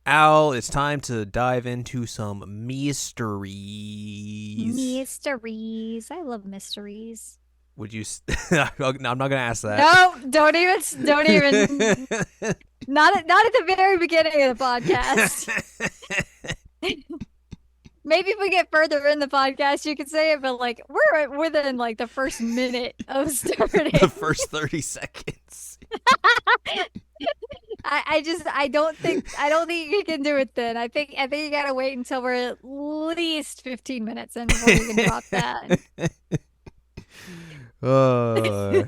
Al, it's time to dive into some mysteries. Mysteries. I love mysteries. Would you? No, I'm not gonna ask that. No, don't even. Not at the very beginning of the podcast. Maybe if we get further in the podcast, you could say it, but like we're within like the first minute of The starting. first 30 seconds. I don't think you can do it then. I think you gotta wait until we're at least 15 minutes in before you can drop that. uh,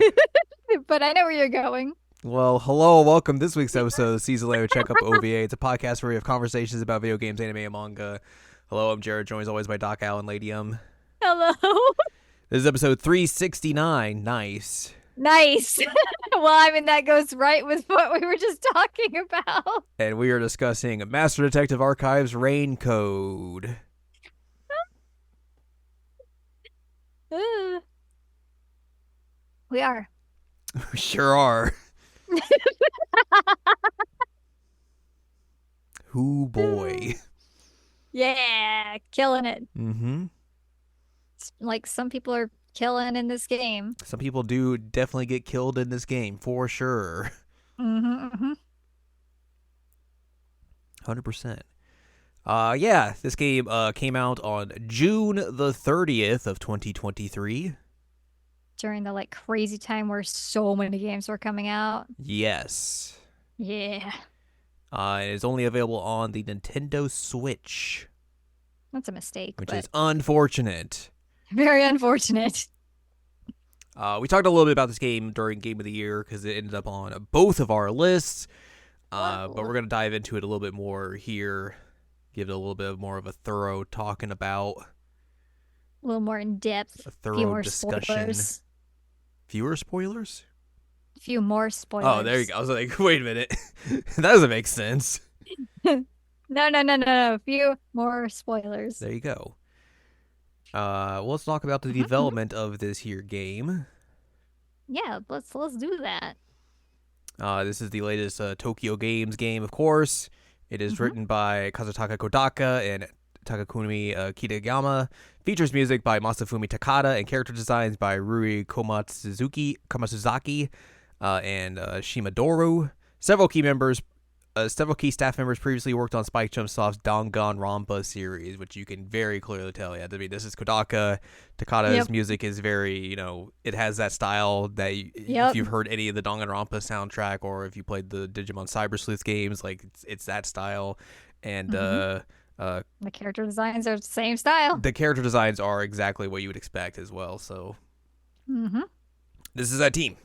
But I know where you're going. well, hello, welcome to this week's episode of Season Layer Checkup OVA. It's a podcast where we have conversations about video games, anime, and manga. Hello, I'm Jared, joined as always by Doc Al and Ladium. Hello. This is episode 369. Nice. Nice. Well, I mean, that goes right with what we were just talking about. And we are discussing Master Detective Archives Rain Code. Uh, we are. We sure are. Hoo boy. Yeah, killing it. Mm-hmm. Like some people are killing in this game. Some people do definitely get killed in this game, for sure. Mm-hmm. 100%. Yeah, this game came out on June the 30th of 2023. During the like crazy time where so many games were coming out. Yes. Yeah, It is only available on the Nintendo Switch, that's a mistake, which but is unfortunate. very unfortunate. We talked a little bit about this game during Game of the Year because it ended up on both of our lists. But Whoa. we're going to dive into it a little bit more here, give it a little bit more of a thorough talking about, A little more in depth. a A few thorough more discussion. spoilers. Fewer spoilers? A few more Oh, there you spoilers. go. I was like, wait a minute. That doesn't make sense. No. A few more spoilers. There you go. Well, let's talk about the development of this here game. Yeah, let's do that. This is the latest Tokyo Games game, of course. It is Hmm. written by Kazutaka Kodaka and Takakumi Kitayama. Features music by Masafumi Takada and character designs by Rui Komatsuzaki and Shimadoru. Several key staff members previously worked on Spike Chunsoft's Danganronpa series, which you can very clearly tell. Yeah, I mean, this is Kodaka. Takada's Yep. music is very, it has that style that if Yep. you've heard any of the Danganronpa soundtrack or if you played the Digimon Cyber Sleuth games, like it's that style. And Hmm. The character designs are the same style. the character designs are exactly what you would expect as well. So Hmm. this is that team.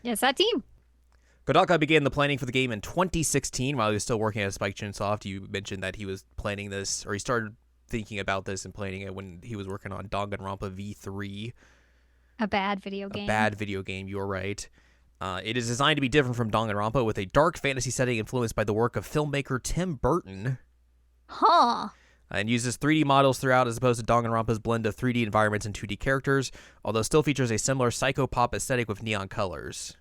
Yes, that team. Kodaka began the planning for the game in 2016 while he was still working at Spike Chunsoft. You mentioned that he was planning this, or he started thinking about this and planning it when he was working on Danganronpa V3, A bad video a game. bad video game. You're right. It is designed to be different from Danganronpa with a dark fantasy setting influenced by the work of filmmaker Tim Burton Huh. and uses 3D models throughout as opposed to Danganronpa's blend of 3D environments and 2D characters, although still features a similar psychopop aesthetic with neon colors.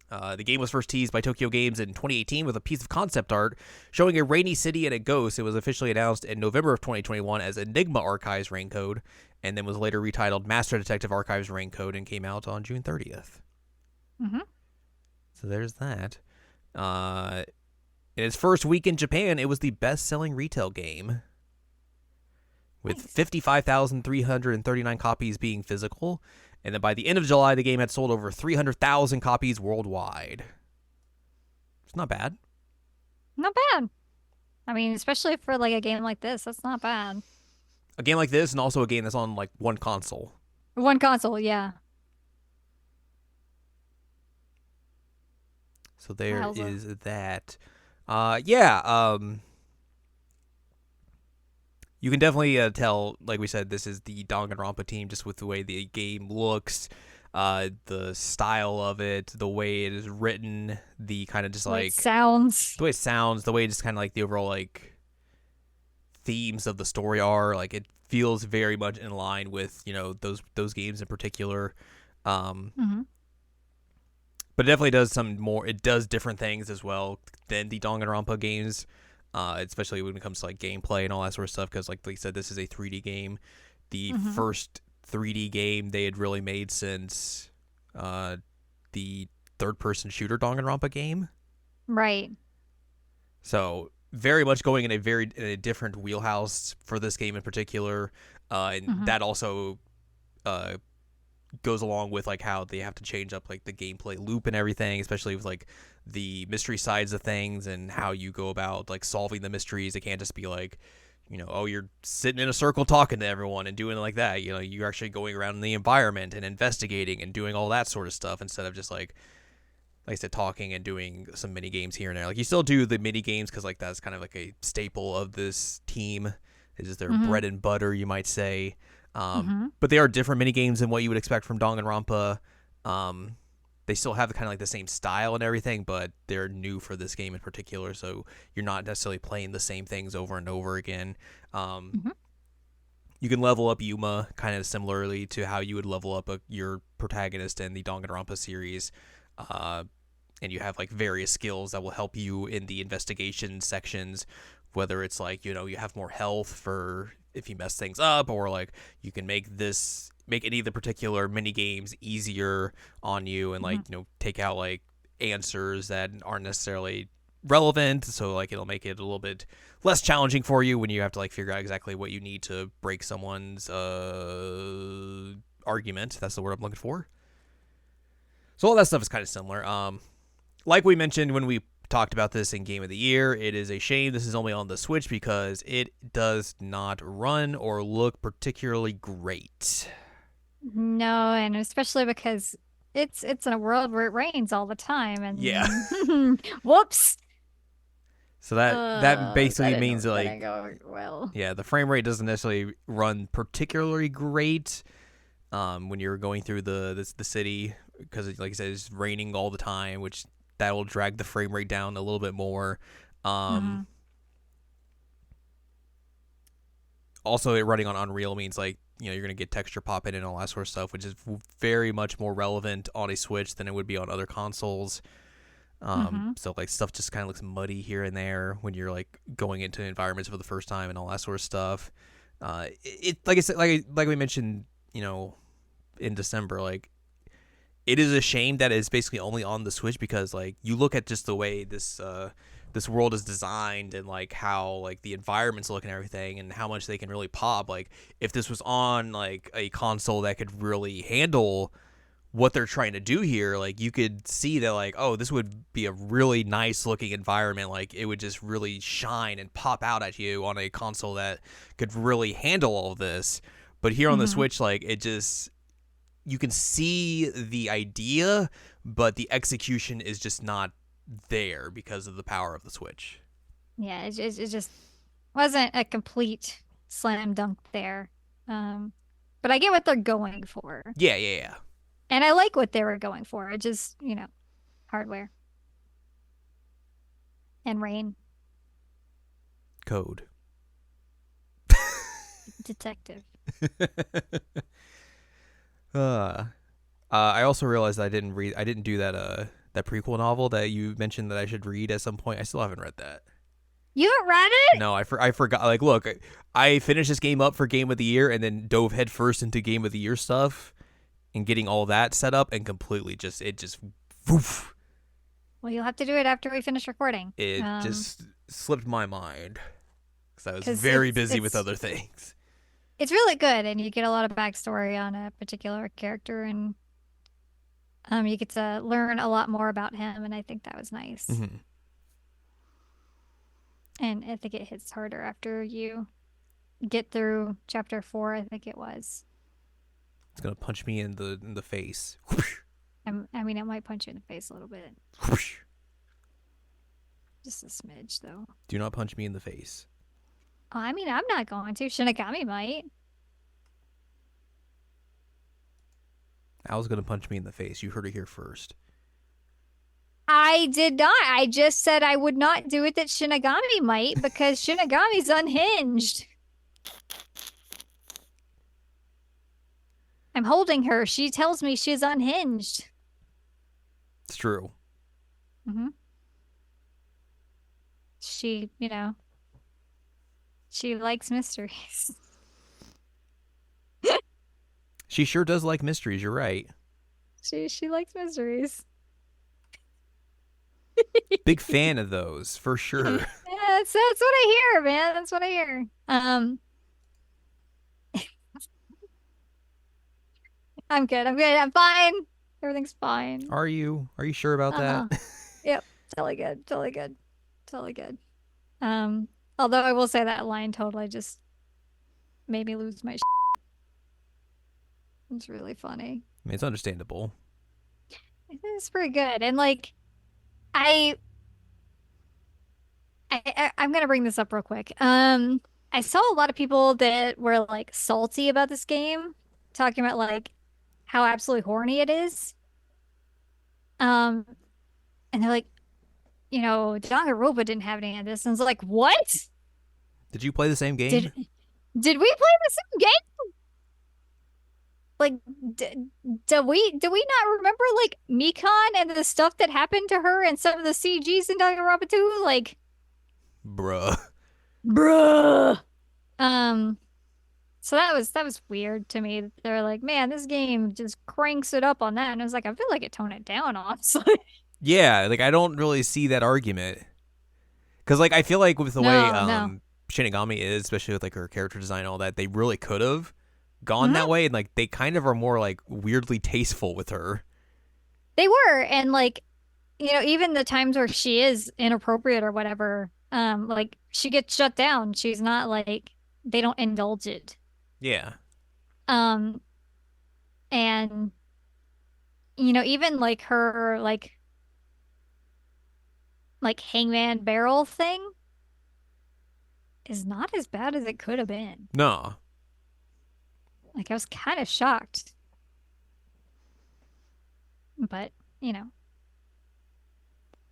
The game was first teased by Tokyo Games in 2018 with a piece of concept art showing a rainy city and a ghost. It was officially announced in November of 2021 as Enigma Archives Rain Code, and then was later retitled Master Detective Archives Rain Code and came out on June 30th. Hmm. So there's that. In its first week in Japan, it was the best-selling retail game, with Nice. 55,339 copies being physical. And then by the end of July, the game had sold over 300,000 copies worldwide. It's not bad. Not bad. I mean, especially for like a game like this, that's not bad. A game like this, and also a game that's on like one console. One console, yeah. So there Wowza. is that. Yeah. You can definitely tell, like we said, this is the Danganronpa team just with the way the game looks, the style of it, the way it is written, the kind of just The way it like sounds. the way it sounds, the way just kind of like the overall like themes of the story are. Like it feels very much in line with those games in particular. Um, Hmm. But it definitely does some more. It does different things as well than the Danganronpa games, especially when it comes to like gameplay and all that sort of stuff. Because like you said, this is a 3D game. The Mm-hmm. first 3D game they had really made since the third-person shooter Danganronpa game. Right. So very much going in a different wheelhouse for this game in particular, and Mm-hmm. that also uh, goes along with like how they have to change up like the gameplay loop and everything, especially with like the mystery sides of things and how you go about like solving the mysteries. It can't just be like, oh, you're sitting in a circle talking to everyone and doing it like that. You're actually going around in the environment and investigating and doing all that sort of stuff instead of just like I said, talking and doing some mini games here and there. Like you still do the mini games because like that's kind of like a staple of this team. It's just their Mm-hmm. bread and butter, you might say. Mm-hmm. But they are different mini games than what you would expect from Danganronpa. They still have kind of like the same style and everything, but they're new for this game in particular. So you're not necessarily playing the same things over and over again. Um, Mm-hmm. you can level up Yuma kind of similarly to how you would level up your protagonist in the Danganronpa series. Uh, and you have like various skills that will help you in the investigation sections, whether it's like, you have more health for if you mess things up, or like you can make any of the particular mini games easier on you and Mm-hmm. like, take out like answers that aren't necessarily relevant. So like it'll make it a little bit less challenging for you when you have to like figure out exactly what you need to break someone's argument. That's the word I'm looking for. So all that stuff is kind of similar. Like we mentioned when we talked about this in Game of the Year, it is a shame this is only on the Switch because it does not run or look particularly great. No, and especially because it's in a world where it rains all the time, Yeah. and whoops. So that basically means That like, didn't go well. yeah, the frame rate doesn't necessarily run particularly great when you're going through the city because, like I said, it's raining all the time, which that will drag the frame rate down a little bit more. Mm-hmm. Um, Also, it running on Unreal means like you're gonna get texture popping and all that sort of stuff, which is very much more relevant on a Switch than it would be on other consoles. Mm-hmm. So like stuff just kind of looks muddy here and there when you're like going into environments for the first time and all that sort of stuff. It like I said, like we mentioned, in December, like it is a shame that it's basically only on the Switch because like you look at just the way this world is designed and like how like the environments look and everything and how much they can really pop. Like if this was on like a console that could really handle what they're trying to do here, like you could see that like, oh, this would be a really nice looking environment. Like it would just really shine and pop out at you on a console that could really handle all of this. But here on the Mm-hmm. Switch, like it just you can see the idea, but the execution is just not there because of the power of the Switch. Yeah, it just wasn't a complete slam dunk there. Um, but I get what they're going for, Yeah, yeah, yeah. and I like what they were going for. It just, hardware and rain, Code. detective. I also realized I didn't do that prequel novel that you mentioned that I should read at some point. I still haven't read that. You haven't read it? No, I forgot. Like, look, I finished this game up for Game of the Year and then dove headfirst into Game of the Year stuff and getting all that set up and completely just woof, Well, you'll have to do it after we finish recording. it just slipped my mind because I was 'Cause very busy with other things. it's really good, and you get a lot of backstory on a particular character, and you get to learn a lot more about him, and I think that was nice. Mm-hmm. And I think it hits harder after you get through chapter 4, I think it was. It's gonna punch me in the face. I mean, it might punch you in the face a little bit. Whoosh. Just a smidge, though. Do not punch me in the face. I mean, I'm not going to. Shinigami might. Al's gonna punch me in the face. You heard it here first. I did not. I just said I would not do it that Shinigami might because Shinigami's unhinged. I'm holding her. She tells me she's unhinged. It's true. Hmm. She, she likes mysteries. She sure does like mysteries. You're right. She likes mysteries. Big fan of those for Yeah, sure. that's what I hear, man. That's what I hear. I'm good. I'm good. I'm fine. Everything's fine. Are you? Are you sure about that? Uh-huh. Yep. Totally good. Totally good. Totally good. Um, Although I will say that line totally just made me lose my. It's really funny. I mean, it's understandable. It's pretty good, and like I, I'm gonna bring this up real quick. I saw a lot of people that were like salty about this game, talking about like how absolutely horny it is. Um, and they're like, Danganronpa didn't have any of this, and it's like, what? Did you play the same game? Did did we play the same game? Like, d do we not remember like Mikan and the stuff that happened to her and some of the CGs in Danganronpa 2? Like, Bruh. bruh. Um, so that was weird to me. They're like, man, this game just cranks it up on that, and I was like, I feel like it toned it down, honestly. Yeah, like I don't really see that argument. Because like I feel like with the way No, no. Shinigami is, especially with like her character design and all that, they really could have gone that Hmm. way, and like they kind of are more like weirdly tasteful with her. They were, and like, even the times where she is inappropriate or whatever, like she gets shut down. She's not like they don't indulge it. Yeah. Um, and even like her like hangman barrel thing is not as bad as it could have been. No. Like I was kind of shocked, but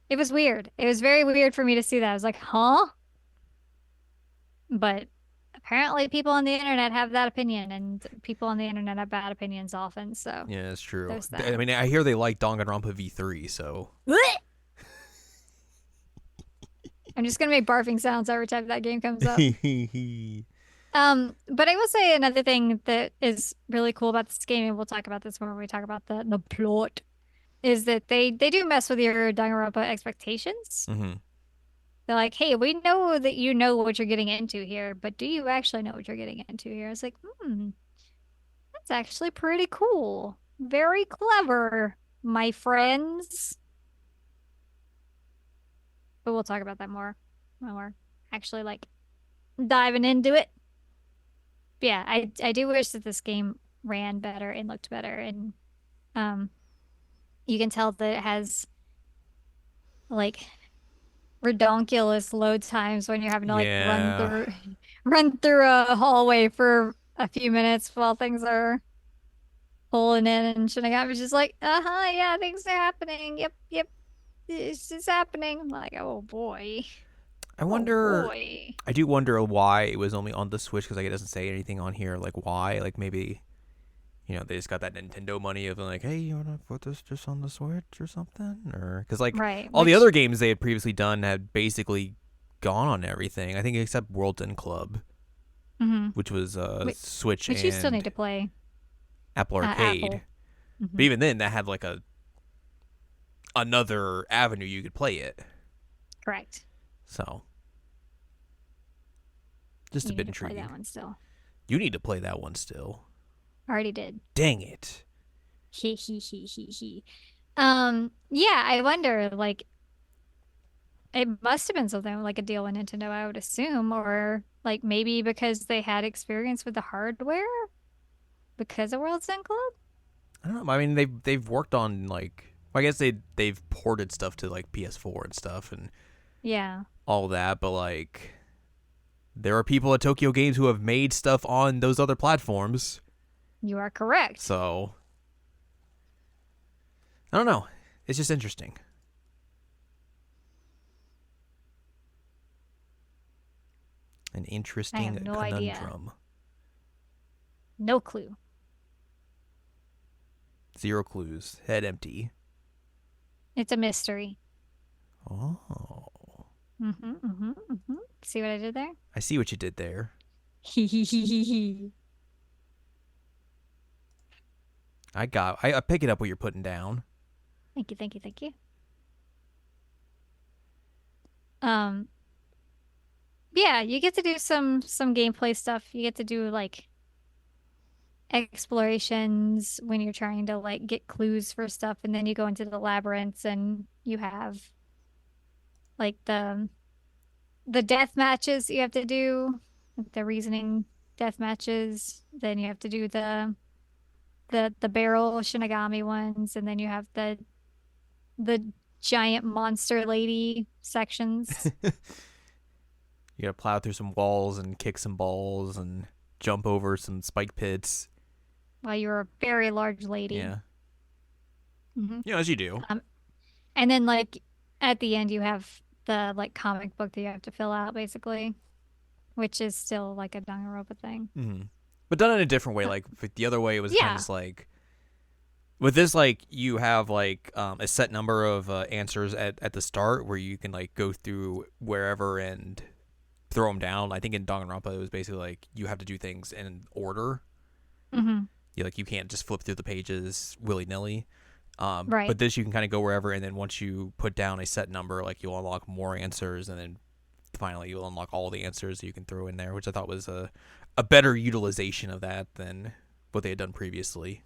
it was weird. It was very weird for me to see that. I was like, huh? But apparently people on the internet have that opinion, and people on the internet have bad opinions often. So Yeah, it's true. there's I that. mean, I hear they like Danganronpa V3, so. Blech! I'm just gonna make barfing sounds every time that game comes up. But I will say another thing that is really cool about this game, and we'll talk about this when we talk about the plot, is that they do mess with your Danganronpa expectations. Hmm. They're like, hey, we know that you know what you're getting into here, but do you actually know what you're getting into here? It's like, that's actually pretty cool. Very clever, my friends. But we'll talk about that more when we're actually like diving into it. But yeah, I do wish that this game ran better and looked better, and um you can tell that it has like redonkulous load times when you're having to like run Yeah. through run through a hallway for a few minutes while things are pulling in, and Shinigami's just like, uh-huh, yeah, things are happening. Yep, yep. It's happening. I'm like, oh boy. I Oh wonder. boy. I do wonder why it was only on the Switch because like it doesn't say anything on here. Like why? Like maybe they just got that Nintendo money of like, hey, you wanna put this just on the Switch or something? Or because like Right. all the Which other games they had previously done had basically gone on everything. I think except World's End Club, mhm. which was Which, Switch which you still need and to play Apple Arcade. Apple. But Hmm. even then, that had like another avenue you could play it. Correct. So just a You bit need to play intriguing. that one still. You need to play that one still. Already did. Dang it. He he he he he. Yeah, I wonder, like, it must have been something like a deal with Nintendo, I would assume, or like maybe because they had experience with the hardware because of World's End Club. I don't know. I mean, they've worked on like I guess they've ported stuff to like PS4 and stuff and Yeah, all that, but like there are people at Tokyo Games who have made stuff on those other platforms. you are correct. So I don't know. It's just interesting. An I have interesting no idea. conundrum. No clue. Zero clues. Head empty. It's a mystery. Oh. See what I did there? I see what you did there. Hee hee hee hee hee. I pick it up what you're putting down. Thank you, thank you, thank you. Um, yeah, you get to do some gameplay stuff. You get to do like explorations when you're trying to like get clues for stuff, and then you go into the labyrinths and you have like the death matches that you have to do, like the reasoning death matches. Then you have to do the barrel Shinigami ones, and then you have the giant monster lady sections. You gotta plow through some walls and kick some balls and jump over some spike pits. Well, you're a very large lady. Yeah. Hmm. Yeah, as you do. And then like at the end you have the like comic book that you have to fill out basically, which is still like a Danganronpa thing. Mm-hmm. But done in a different way. Like the other way, it was kind Yeah. of just like with this, like you have like a set number of answers at the start where you can like go through wherever and throw them down. I think in Danganronpa it was basically like you have to do things in order. Hmm. You can't just flip through the pages willy nilly. Right. But this you can kind of go wherever, and then once you put down a set number, like you'll unlock more answers, and then finally you'll unlock all the answers that you can throw in there, which I thought was a better utilization of that than what they had done previously.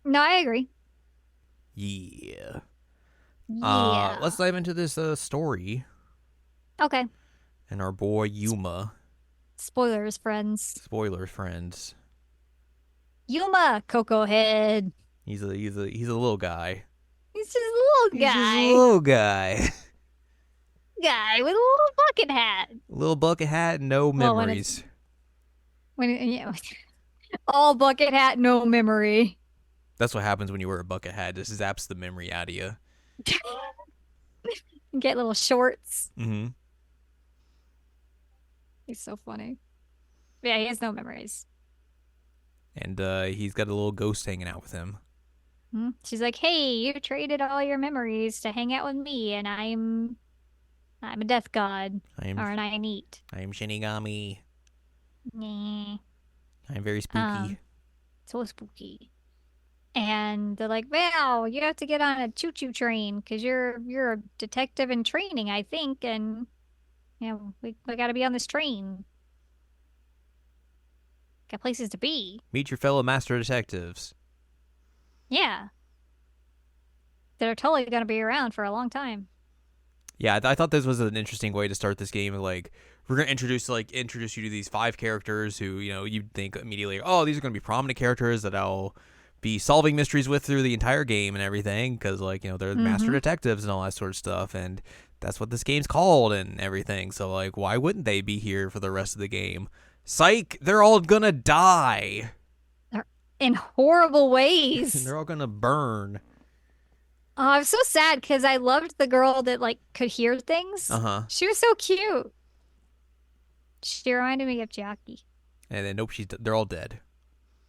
No, I agree. Yeah. Yeah. Let's dive into this story Okay. and our boy Yuma. Spoilers, friends. Spoilers, friends. Yuma, Coco Head. He's a little guy. He's just a little He's just guy. a little guy. Guy with a little bucket hat. Little bucket hat, no Well, memories. Yeah, all bucket hat, no memory. That's what happens when you wear a bucket hat. This zaps the memory out of you. Get little shorts. Mm-hmm. He's so funny. Yeah, he has no memories. And he's got a little ghost hanging out with him. She's like, "Hey, you traded all your memories to hang out with me, and I'm a death god, or an I eat." I am Shinigami. Nah. I'm very spooky. So spooky. And they're like, "Well, you have to get on a choo-choo train because you're a detective in training, I think, and we got to be on this train. Got places to be." Meet your fellow master detectives. Yeah. That are totally going to be around for a long time. Yeah, I thought this was an interesting way to start this game. Like, we're gonna introduce you to these 5 characters who you'd think immediately, oh, these are gonna be prominent characters that I'll be solving mysteries with through the entire game and everything, because they're master detectives and all that sort of stuff, and that's what this game's called and everything. So like, why wouldn't they be here for the rest of the game? Psych, they're all gonna die. In horrible ways. They're all gonna burn. Oh, I'm so sad because I loved the girl that like could hear things. She was so cute. She reminded me of Jackie. And then nope, they're all dead.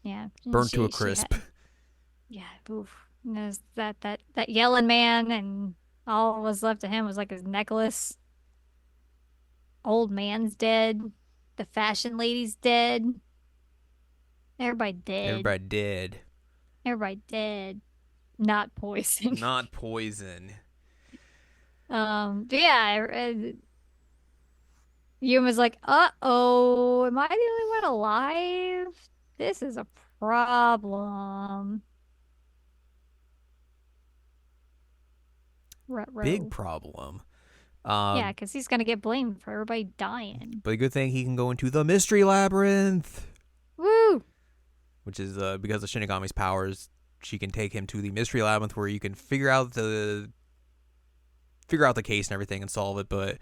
Yeah, burnt to a crisp. Yeah, oof. And there's that yelling man, and all was left of him was like his necklace. Old man's dead. The fashion lady's dead. Everybody dead. Everybody dead. Everybody dead. Not poison. Not poison. Yeah. Yuma's like, uh-oh, am I the only one alive? This is a problem. Ruh-roh. Big problem. Yeah, because he's gonna get blamed for everybody dying. But a good thing he can go into the mystery labyrinth. Woo! Which is because of Shinigami's powers, she can take him to the mystery labyrinth where you can figure out the case and everything and solve it. But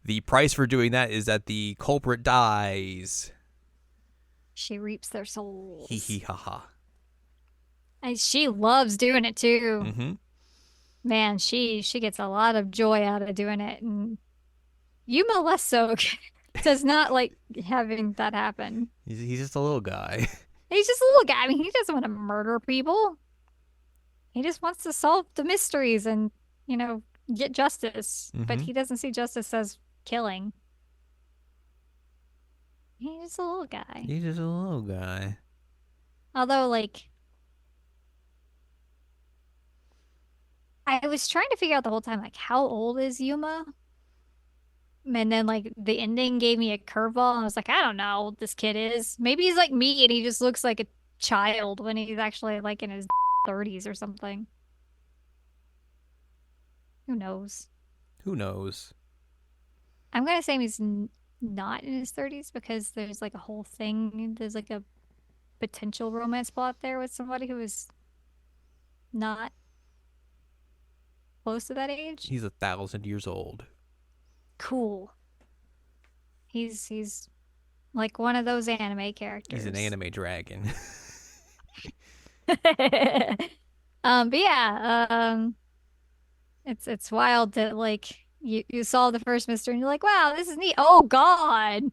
the price for doing that is that the culprit dies. She reaps their souls. Hee hee ha ha. And she loves doing it too. Mm-hmm. Man, she gets a lot of joy out of doing it, and Yuma less so. Does not like having that happen. He's just a little guy. He's just a little guy. I mean, he doesn't want to murder people. He just wants to solve the mysteries and get justice. But Mm-hmm. he doesn't see justice as killing. He's a little guy. He's just a little guy. Although, like, I was trying to figure out the whole time, like, how old is Yuma? And then, like, the ending gave me a curveball. And I was like, I don't know how old this kid is. Maybe he's like me and he just looks like a child when he's actually, like, in his 30s or something. Who knows? Who knows? I'm gonna say he's not in his 30s because there's, like, a whole thing. There's, like, a potential romance plot there with somebody who is not close to that age. He's 1,000 years old. Cool. He's like one of those anime He's an characters. anime dragon. But yeah, it's wild that like you saw the first Mister and you're like, wow, this is neat. Oh God.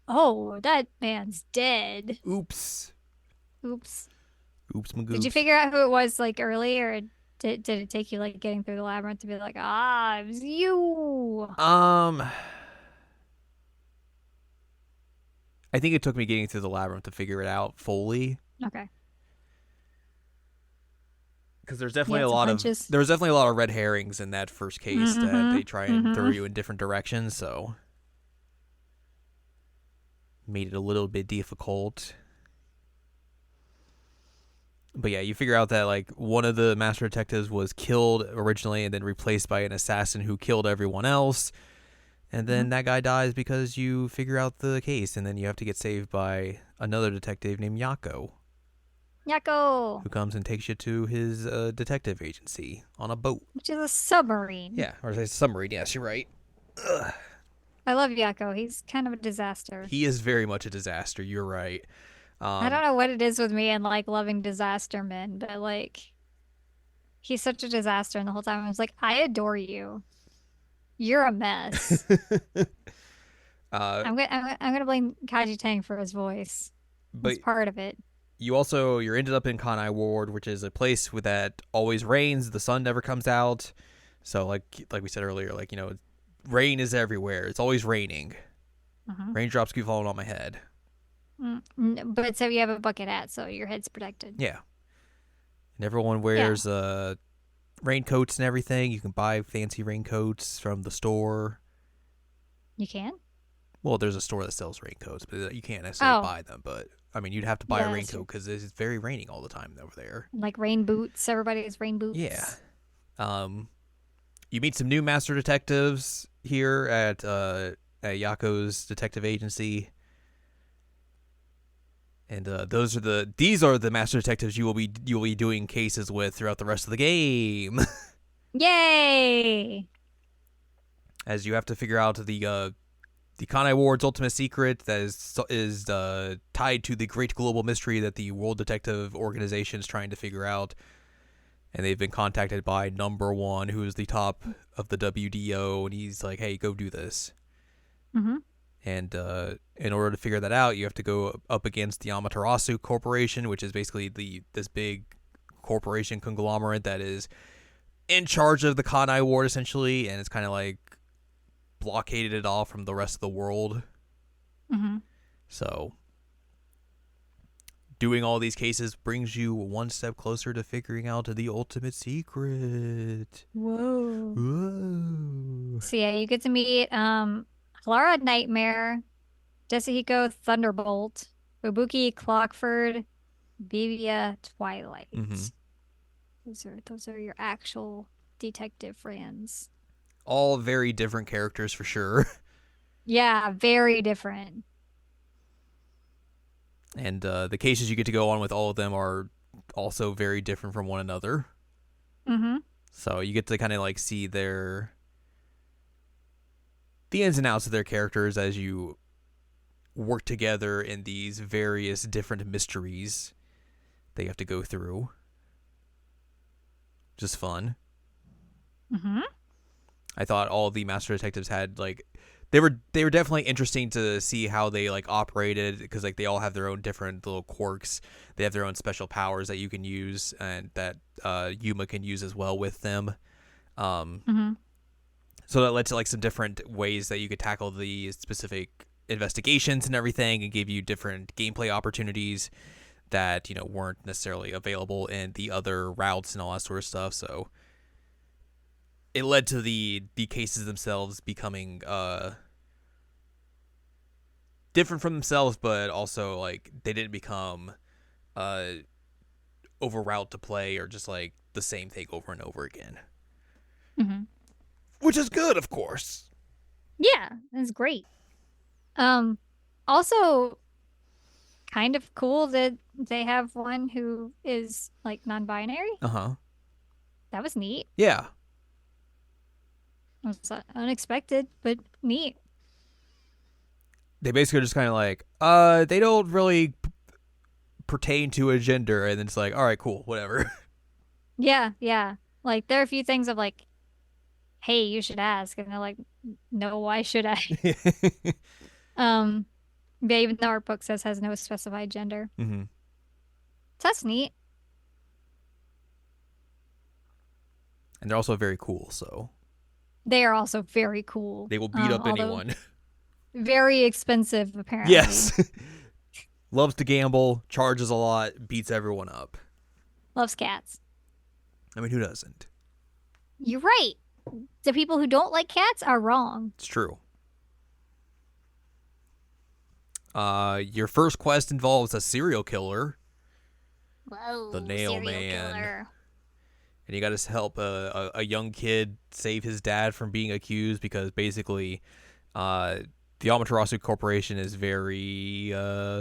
Oh, that man's dead. Oops. Oops. Oops, my Did you goops. figure out who it was like early, or did it take you like getting through the labyrinth to be like, ah, it was you? Um, I think it took me getting through the labyrinth to figure it out fully. Okay. Because there's You definitely a had some lot of hunches. red herrings in that first case that Mm-hmm. they try and throw Mm-hmm. you in different directions, so made it a little bit difficult. But yeah, you figure out that like one of the master detectives was killed originally and then replaced by an assassin who killed everyone else. And Mm-hmm. then that guy dies because you figure out the case, and then you have to get saved by another detective named Yako, Yako, who comes and takes you to his detective agency on a boat. which is a submarine. Yeah, or a submarine. Yes, you're right. Ugh. I love Yako. He's kind of a disaster. He is very much a disaster. You're right. I don't Um, know what it is with me and like loving disaster men, but like he's such a disaster, and the whole time I was like, I adore you. You're a mess. uh, I'm gonna blame Kaji Tang for his voice. but That's part of it. you're ended up in Kanai Ward, which is a place where that always rains. The sun never comes out. So like we said earlier, like rain is everywhere. It's always raining. Hmm. Raindrops keep falling on my head. But so you have a bucket hat, so your head's protected. Yeah, and everyone Yeah, wears raincoats and everything. You can buy fancy raincoats from the store. you can. Well, there's a store that sells raincoats, but you can't necessarily Oh, buy them. But I mean, you'd have to buy a yeah, that's true. raincoat because it's very raining all the time over there. Like rain boots. Everybody has rain Yeah. boots. Um, you meet some new master detectives here at Yako's detective agency, and these are the master detectives you will be doing cases with throughout the rest of the game, Yay! as you have to figure out the Kanai Ward's ultimate secret that is tied to the great global mystery that the World Detective Organization is trying to figure out. And they've been contacted by Number One, who is the top of the WDO, and he's like, "Hey, go do this." Mm-hmm. And in order to figure that out, you have to go up against the Amaterasu Corporation, which is basically this big corporation conglomerate that is in charge of the Kanai Ward, essentially, and it's kind of like blockaded it off from the rest of the world. Mm-hmm. So doing all these cases brings you one step closer to figuring out the ultimate secret. Whoa. Whoa. So yeah, you get to meet Clara Nightmare, Jessico Thunderbolt, Ibuki Clockford, Vivia Twilight. Mm-hmm. Those are your actual detective friends. All very different characters for sure. Yeah, very different. And the cases you get to go on with all of them are also very different from one another. Mm-hmm. So you get to kind of like see the ins and outs of their characters as you work together in these various different mysteries that you have to go through. Just fun. Mm-hmm. I thought all of the master detectives had like they were definitely interesting to see how they like operated, because like they all have their own different little quirks. They have their own special powers that you can use and that Yuma can use as well with them. Mm-hmm. So that led to like some different ways that you could tackle the specific investigations and everything, and gave you different gameplay opportunities that weren't necessarily available in the other routes and all that sort of stuff. So it led to the cases themselves becoming different from themselves, but also like they didn't become over route to play or just like the same thing over and over again. Mm-hmm. Which is good, of course. Yeah, that's great. Also kind of cool that they have one who is like non-binary. Uh-huh. That was neat. Yeah. It was unexpected, but neat. They basically just kind of like, they don't really pertain to a gender, and then it's like, all right, cool, whatever. Yeah, yeah. Like there are a few things of like, hey, you should ask, and they're like, no, why should I? Um, yeah, even though our book says has no specified gender. Mm-hmm. So that's neat. And they're also very cool, so They are also very cool. they will beat up Although anyone. very expensive, apparently. Yes. Loves to gamble, charges a lot, beats everyone up. Loves cats. I mean, who doesn't? You're right. The people who don't like cats are wrong. It's true. Your first quest involves a serial killer. Whoa, The Nail serial Man. killer. And you got to help a young kid save his dad from being accused, because basically the Amaterasu Corporation is very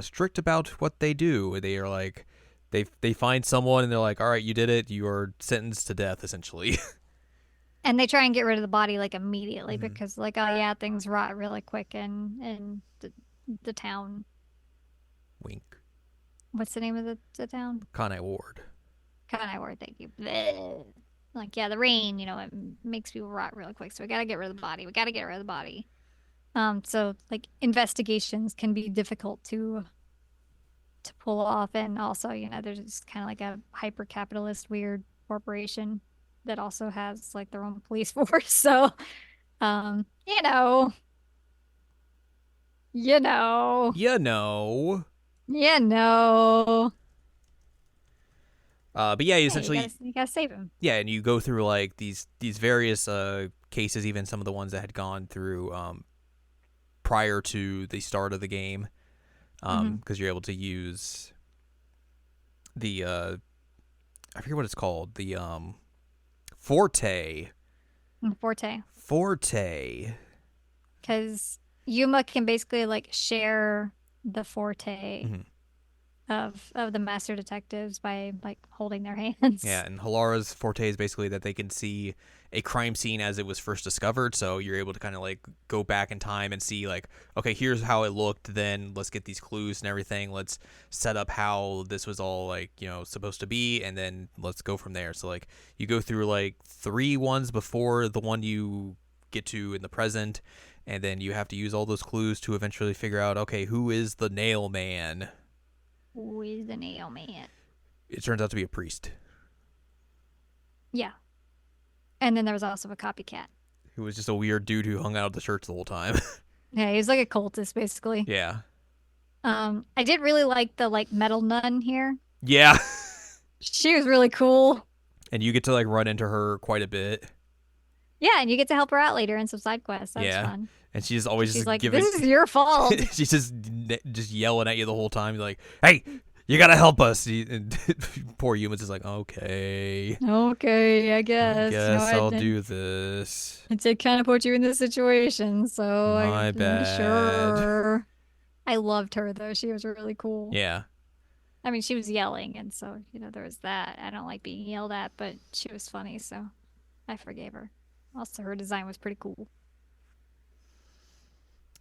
strict about what they do. They are like, they find someone and they're like, all right, you did it. You are sentenced to death, essentially. And they try and get rid of the body like immediately Mhm. because like, oh yeah, things rot really quick in the town. Wink. What's the name of the town? Conai Ward. Conai Ward, thank you. Bleh. Like, yeah, the rain, it makes people rot really quick. So we gotta get rid of the body. We gotta get rid of the body. So like investigations can be difficult to pull off, and also, there's just kind of like a hyper capitalist weird corporation that also has like their own police force. So, um, you know, you know, You know. you know. But yeah, you Yeah, essentially, you gotta save him. yeah, and you go through like these various cases, even some of the ones that had gone through prior to the start of the game, because you're able to use the I forget what it's called, the Forte. Forte, because Yuma can basically like share the forte Mhm. of the master detectives by like holding their hands. Yeah, and Halara's Forte is basically that they can see a crime scene as it was first discovered, so you're able to kind of like go back in time and see like, okay, here's how it looked then, let's get these clues and everything, let's set up how this was all like, supposed to be, and then let's go from there. So like you go through like 3 ones before the one you get to in the present, and then you have to use all those clues to eventually figure out, okay, who is the Nail Man? Who is the nail man? It turns out to be a priest Yeah. And then there was also a copycat. who was just a weird dude who hung out at the church the whole time. Yeah, he was like a cultist basically. Yeah. I did really like the like metal nun here. Yeah. She was really cool. And you get to like run into her quite a bit. Yeah, and you get to help her out later in some side quests. That was fun. And she's always She's just like, giving. "This is your fault." She's just yelling at you the whole time. You're like, "Hey, you gotta help us!" And poor humans is like, "Okay, Okay, I guess. guess I'll do this." I did kind of put you in this situation, so My bad. Sure. I loved her though. She was really cool. Yeah. I mean, she was yelling, and so there was that. I don't like being yelled at, but she was funny, so I forgave her. Also, her design was pretty cool.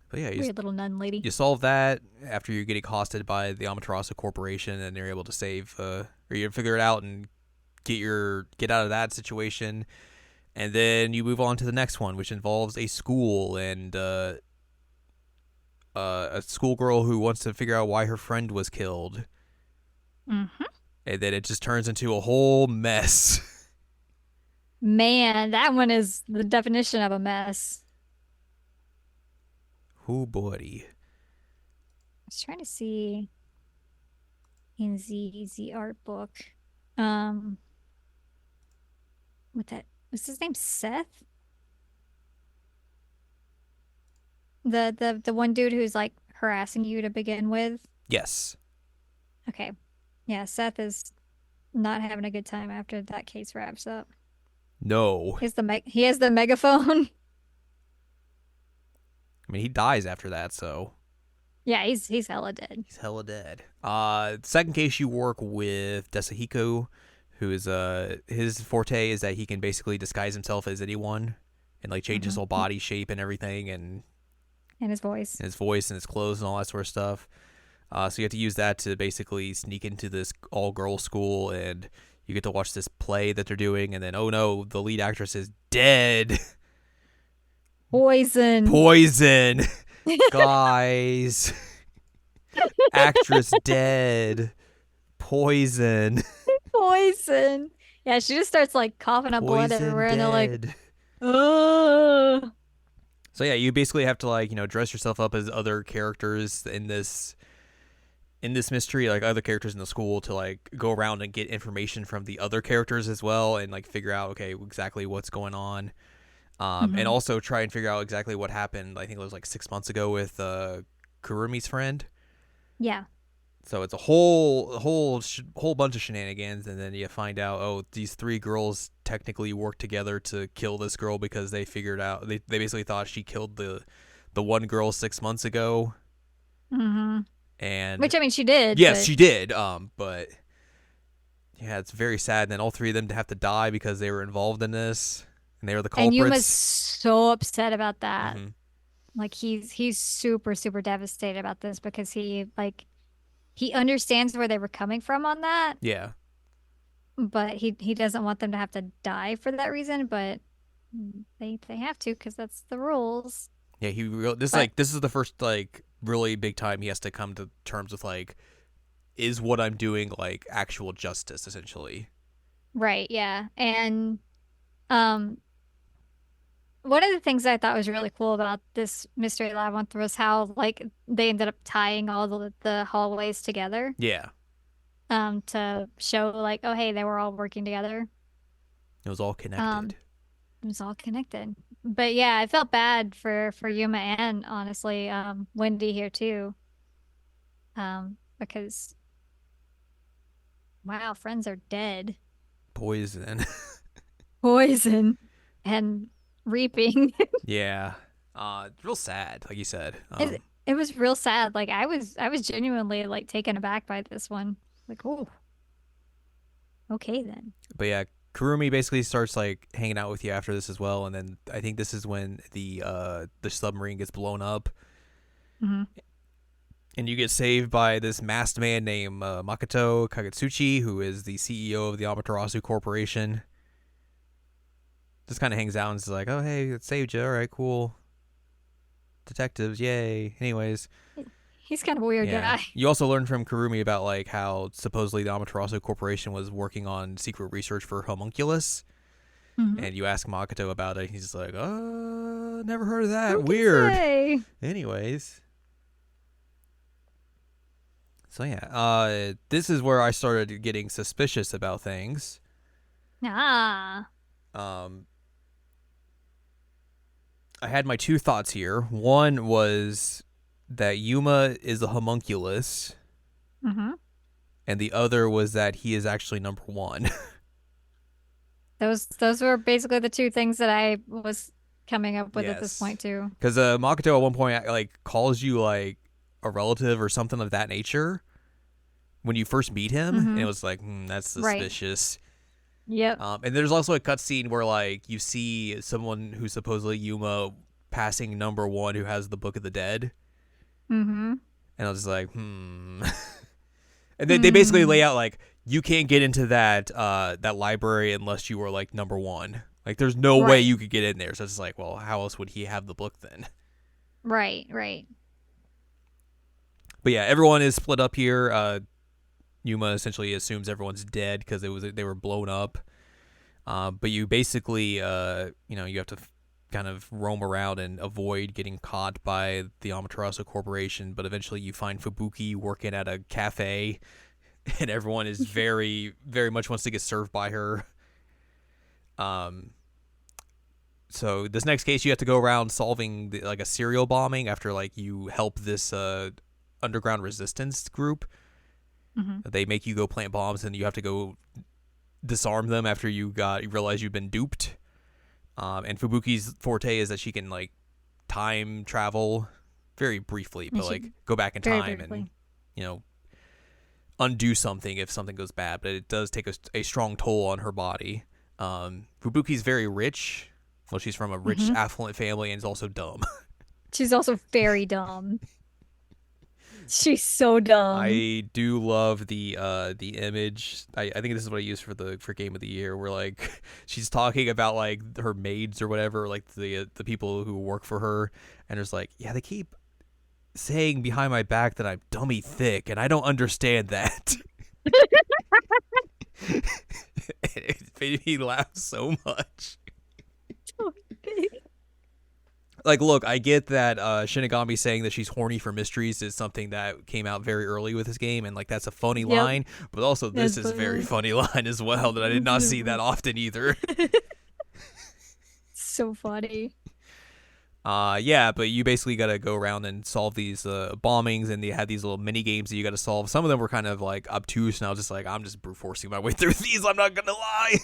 But yeah, Weird little nun lady. you solve that after you get accosted by the Amaterasu Corporation, and you're able to save, or you figure it out and get out of that situation, and then you move on to the next one, which involves a school and a schoolgirl who wants to figure out why her friend was killed. Mm-hmm. And then it just turns into a whole mess. Man, that one is the definition of a mess. Who buddy? I was trying to see in the art book. Um, what that was his name? Seth? The one dude who's like harassing you to begin with. Yes. Okay. Yeah, Seth is not having a good time after that case wraps up. No. He has the megaphone. I mean, he dies after that, so Yeah, he's hella dead. he's hella dead. Second case you work with Desahiko, who is his forte is that he can basically disguise himself as anyone and like change his Hmm. whole body shape and everything And his voice. and his voice and his clothes and all that sort of stuff. So you have to use that to basically sneak into this all-girls school, and you get to watch this play that they're doing, and then oh no, the lead actress is dead. Poison. Poison, guys. Actress dead. Poison. Poison. Yeah, she just starts like coughing up blood Poison everywhere, and they're like, dead. ugh. So yeah, you basically have to like dress yourself up as other characters in this mystery, like other characters in the school, to like go around and get information from the other characters as well, and like figure out okay exactly what's going on, and Hmm. also try and figure out exactly what happened. I think it was like 6 months ago with Kurumi's friend. Yeah. So it's a whole bunch of shenanigans, and then you find out oh these three girls technically worked together to kill this girl because they figured out they basically thought she killed the one girl 6 months ago, Hmm. and Which I mean, she did, yes but she did, but yeah, it's very sad. And then all three of them have to die because they were involved in this, and they were the and Yuma's culprits. so upset about that. Hmm. Like he's super super devastated about this because he understands where they were coming from on that, Yeah, but he doesn't want them to have to die for that reason, but they have to because that's the rules. yeah. But This is the first like really big time he has to come to terms with like is what I'm doing like actual justice essentially. right, yeah. And um one of the things I thought was really cool about this mystery lab one was how like they ended up tying all the hallways together Yeah, to show like, oh hey, they were all working together. it was all Um connected. it was all connected. But yeah, I felt bad for Yuma and honestly Wendy here too. Because wow, friends are dead. Poison. Poison and reaping. Yeah, it's real sad, like you said. It was real sad. Like I was genuinely like taken aback by this one. Like, oh, okay then. But yeah, Kurumi basically starts like hanging out with you after this as well, and then I think this is when the submarine gets blown up, Hmm. and you get saved by this masked man named Makoto Kagetsuchi, who is the CEO of the Amaterasu Corporation. Just kind of hangs out and is like, "Oh hey, it saved you. All right, cool. Detectives, yay." Anyways, He's kind of a weird yeah. guy. You also learn from Kurumi about like how supposedly the Amaterasu Corporation was working on secret research for homunculus. Hmm. And you ask Makoto about it, he's like, never heard of that. Who can Weird. say? Anyways. So yeah, this is where I started getting suspicious about things. Ah. Um, I had my two thoughts here. One was that Yuma is a homunculus, Hmm. and the other was that he is actually number one. Those were basically the two things that I was coming up with at this Yes. point too. Because Makoto at one point like calls you like a relative or something of that nature when you first meet him, and it Hmm. was like, that's Right. suspicious. Yep. And there's also a cutscene where like you see someone who's supposedly Yuma passing number one who has the Book of the Dead, Hmm. and I was like, hmm. And they basically Hmm. lay out like you can't get into that library unless you were like number one. Like there's no way Right. you could get in there. So it's like, well, how else would he have the book then? Right. Right. But yeah, everyone is split up here. Yuma essentially assumes everyone's dead because they were blown up. But you basically, you have to kind of roam around and avoid getting caught by the Amaterasu Corporation. But eventually, you find Fubuki working at a cafe, and everyone is very, very much wants to get served by her. So this next case, you have to go around solving like a serial bombing after like you help this underground resistance group. Mm-hmm. They make you go plant bombs, and you have to go disarm them after you realize you've been duped. And Fubuki's forte is that she can like time travel very briefly, but like go back in time and undo something if something goes bad. But it does take a strong toll on her body. Fubuki's very rich. Well, she's from a rich, affluent family and is also dumb. She's also very dumb. She's so dumb. I do love the image. I think this is what I use for Game of the Year, where like she's talking about like her maids or whatever, like the people who work for her, and there's like, yeah, they keep saying behind my back that I'm dummy thick, and I don't understand that. It made me laugh so much. Like, look, I get that Shinigami saying that she's horny for mysteries is something that came out very early with this game, and like that's a funny line, but also this is a very funny line as well that I did not see that often either. So funny. Yeah, but you basically got to go around and solve these bombings, and they had these little mini games that you got to solve. Some of them were kind of like obtuse, and I was just like, I'm just brute forcing my way through these. I'm not gonna lie.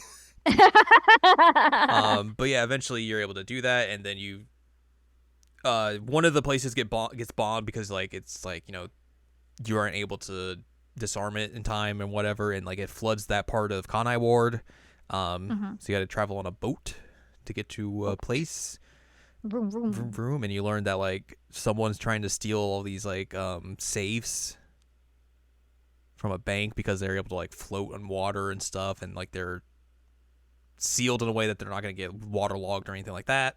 But yeah, eventually you're able to do that, and then you. One of the places gets bombed because like it's like you aren't able to disarm it in time and whatever, and like it floods that part of Kanai Ward. So you got to travel on a boat to get to a place. Vroom, vroom. Vroom, vroom, and you learn that like someone's trying to steal all these like safes from a bank because they're able to like float on water and stuff, and like they're sealed in a way that they're not going to get waterlogged or anything like that.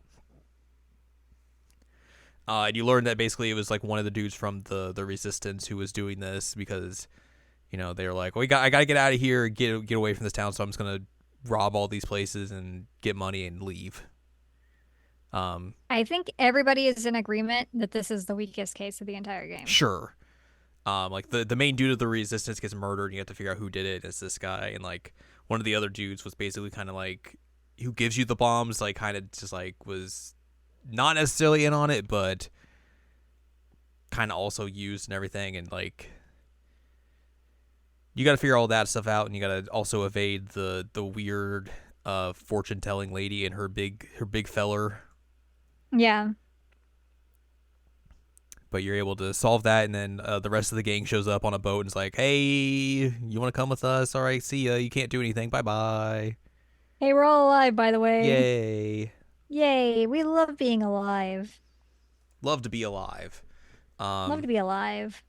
And you learn that basically it was like one of the dudes from the resistance who was doing this because, they were like, well, I gotta get out of here, get away from this town, so I'm just gonna rob all these places and get money and leave. I think everybody is in agreement that this is the weakest case of the entire game. Sure. Like the main dude of the resistance gets murdered, and you have to figure out who did it. It's this guy, and like one of the other dudes was basically kind of like who gives you the bombs, like kind of just like was not necessarily in on it, but kind of also used and everything, and like you got to figure all that stuff out, and you got to also evade the weird fortune telling lady and her big feller. Yeah. But you're able to solve that, and then the rest of the gang shows up on a boat and is like, hey, you want to come with us? All right, see ya. You can't do anything. Bye-bye. Hey, we're all alive, by the way. Yay. Yay. We love being alive. Love to be alive. Love to be alive.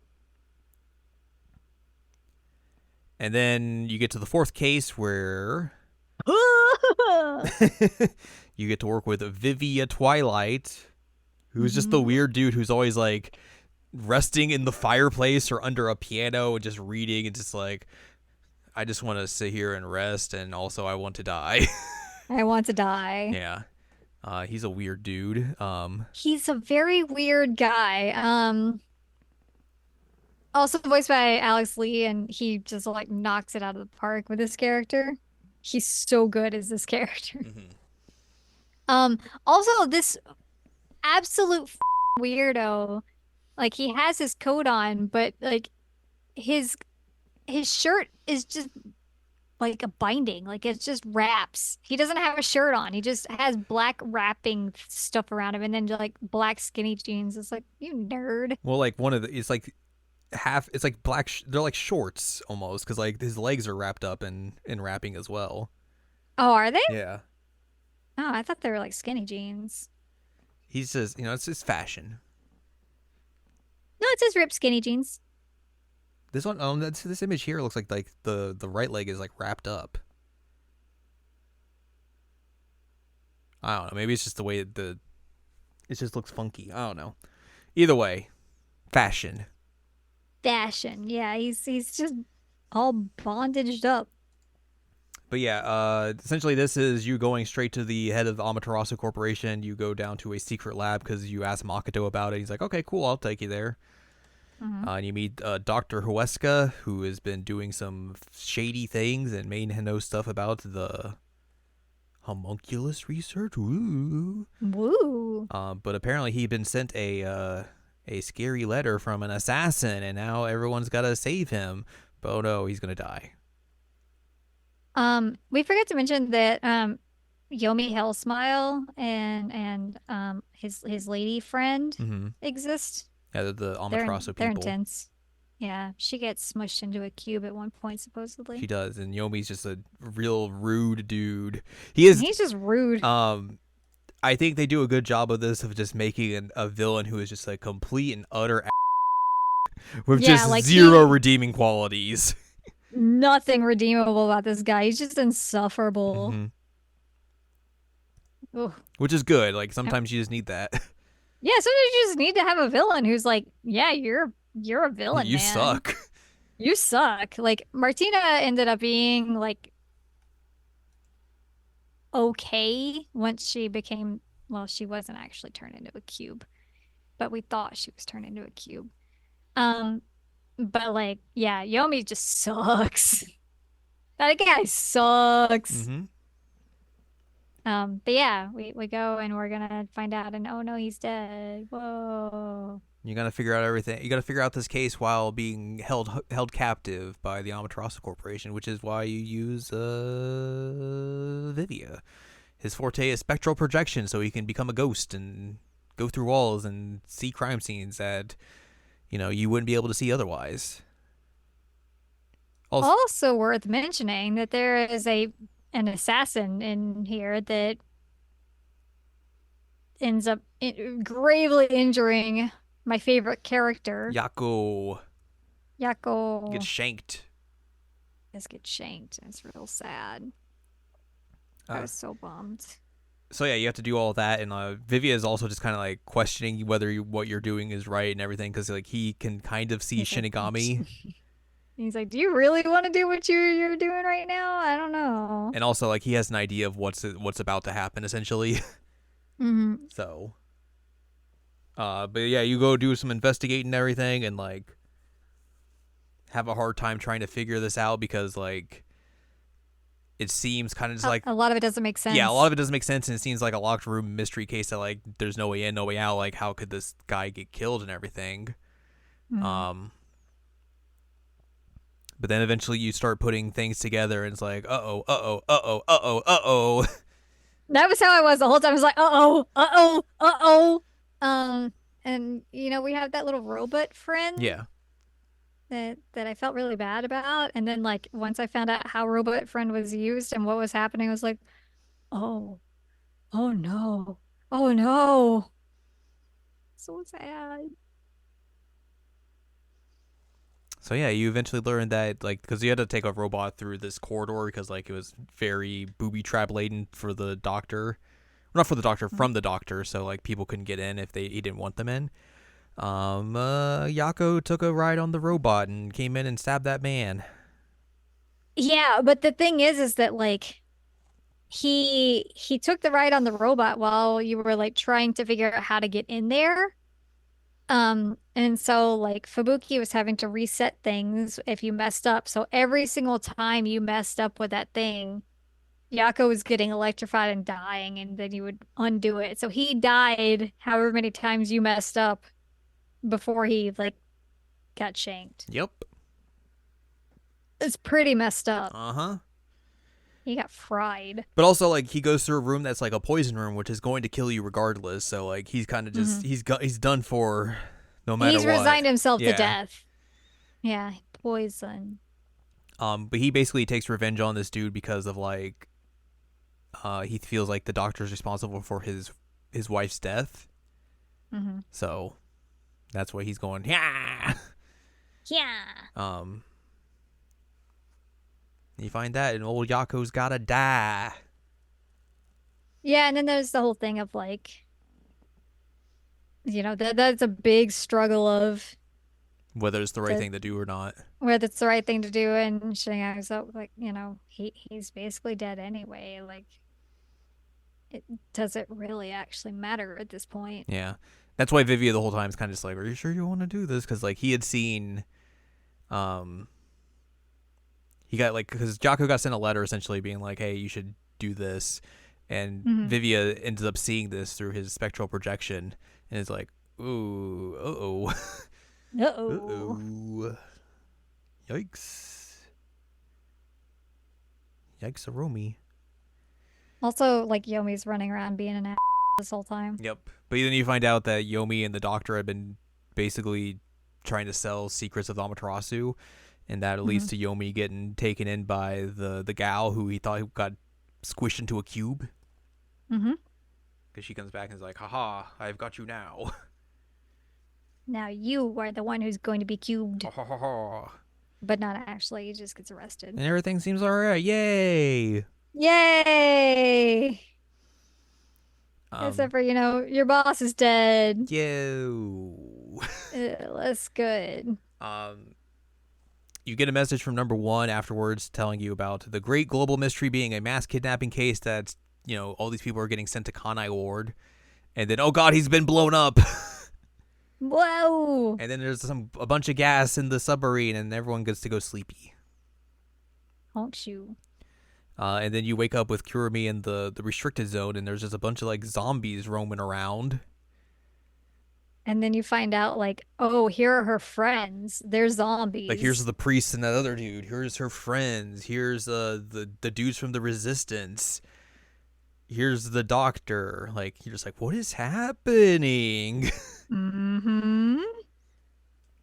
And then you get to the fourth case where you get to work with Vivia Twilight, who's just the weird dude who's always like resting in the fireplace or under a piano and just reading and just like, I just want to sit here and rest, and also I want to die. I want to die. Yeah. He's a weird dude. He's a very weird guy. Also voiced by Alex Lee, and he just like knocks it out of the park with his character. He's so good as this character. Also this absolute weirdo, like he has his coat on, but like his shirt is just like a binding, like it's just wraps. He doesn't have a shirt on. He just has black wrapping stuff around him, and then like black skinny jeans. It's like, you nerd. Well, like one of the, it's like it's like black. They're like shorts almost, because like his legs are wrapped up in wrapping as well. Oh, are they? Yeah. Oh, I thought they were like skinny jeans. He says, it's his fashion. No, it says ripped skinny jeans. This one, this image here looks like the right leg is like wrapped up. I don't know. Maybe it's just the way it just looks funky. I don't know. Either way, fashion. Fashion. Yeah, he's just all bondaged up. But yeah, essentially this is you going straight to the head of the Amaterasu Corporation. You go down to a secret lab because you ask Makoto about it. He's like, okay, cool, I'll take you there. Mm-hmm. And you meet Dr. Huesca, who has been doing some shady things and may know stuff about the homunculus research. Woo. Woo. But apparently he'd been sent a scary letter from an assassin, and now everyone's got to save him. But oh no, he's going to die. We forgot to mention that Yomi Hellsmile and his lady friend Mm-hmm. exist. Yeah, the They're Amaterasu they're people. intense. Yeah, she gets smushed into a cube at one point, She supposedly. does, and Yomi's just a real rude dude. He is. He's just rude. I think they do a good job of this of just making a villain who is just a complete and utter with Yeah, just like zero redeeming qualities. nothing redeemable about this guy. He's just insufferable. Mm-hmm. Ugh. Which is good. Like I- sometimes you just need that. Yeah, sometimes you just need to have a villain who's like, yeah, you're a villain, You man. suck. You suck. Like Martina ended up being like okay once she became, well, she wasn't actually turned into a cube, but we thought she was turned into a cube. Um, but like, yeah, Yomi just sucks. That guy sucks. Mm-hmm. But yeah, we go and we're gonna find out, and oh no, he's dead. Whoa. You gotta figure out everything. You gotta figure out this case while being held captive by the Amaterasu Corporation, which is why you use Vivia. His forte is spectral projection, so he can become a ghost and go through walls and see crime scenes that you wouldn't be able to see otherwise. Also, Also worth mentioning that there is an assassin in here that ends up gravely injuring my favorite character, Yako gets Yako. shanked. Just get shanked. It's real sad. I Uh, was so bummed. so yeah, you have to do all that, and Vivia is also just kind of like questioning whether what you're doing is right and everything, because like he can kind of see He's like, Shinigami, he's like, do you really want to do what you're doing right now? I don't know. and also like he has an idea of what's about to happen essentially. Hmm. So, but yeah, you go do some investigating and everything, and like have a hard time trying to figure this out because like it seems kind of just like A lot of it doesn't make sense. yeah, a lot of it doesn't make sense, and it seems like a locked room mystery case that like there's no way in, no way out. Like how could this guy get killed and everything? Mhm. Um, but then eventually you start putting things together, and it's like uh oh. That was how I was the whole time. I was like, uh-oh, uh-oh, uh-oh. And we have that little robot friend Yeah. that I felt really bad about. And then like once I found out how robot friend was used and what was happening, I was like, oh, oh no, oh no. So sad. So yeah, you eventually learn that like because you had to take a robot through this corridor because like it was very booby trap laden for the doctor, not for the doctor, from the doctor. So like people couldn't get in if he didn't want them in. Yako took a ride on the robot and came in and stabbed that man. Yeah, but the thing is that like he took the ride on the robot while you were like trying to figure out how to get in there. And so like Fubuki was having to reset things if you messed up. So every single time you messed up with that thing, Yako was getting electrified and dying, and then you would undo it. So he died however many times you messed up before he like got shanked. Yep. It's pretty messed up. Uh-huh. He got fried. But also like he goes through a room that's like a poison room, which is going to kill you regardless. So like he's kind of just he's done for no matter He's what. resigned himself to Yeah. death. Yeah, poison. But he basically takes revenge on this dude because of like he feels like the doctor's responsible for his wife's death. Mm-hmm. So that's why he's going, yeah. Yeah. You find that and old Yako's gotta die. Yeah, and then there's the whole thing of like, that's a big struggle of whether it's the right to thing to do or not. whether it's the right thing to do, and Shinigami's so like, he's basically dead anyway. Like, it doesn't really actually matter at this point. Yeah, that's why Vivia the whole time is kind of just like, "Are you sure you want to do this?" Because like he had seen, um, he got like because Jocko got sent a letter essentially being like, "Hey, you should do this," and Hmm. Vivia ends up seeing this through his spectral projection and is like, "Ooh, uh Uh-oh. oh, yikes, yikes, Aromi." Also, like, Yomi's running around being an ass this whole time. Yep. But then you find out that Yomi and the Doctor had been basically trying to sell secrets of the Amaterasu, and that leads Hmm. to Yomi getting taken in by the gal who he thought got squished into a cube. Hmm. Because she comes back and is like, haha, I've got you now. Now you are the one who's going to be cubed, Ha ha ha ha. but not actually. He just gets arrested. And everything seems alright. Yay! Yay! Um, Except for, your boss is dead. yo. That's good. um, you get a message from number one afterwards telling you about the great global mystery being a mass kidnapping case that's, all these people are getting sent to Kanai Ward. And then, oh god, he's been blown up. Whoa! And then there's a bunch of gas in the submarine, and everyone gets to go sleepy. Honk shoe. And then you wake up with Kurumi in the restricted zone, and there's just a bunch of like zombies roaming around. And then you find out, like, oh, here are her friends. They're Like here's zombies. the priest and that other dude. Here's her friends. Here's the dudes from the resistance. Here's the doctor. Like you're just like, what is happening? Mm-hmm.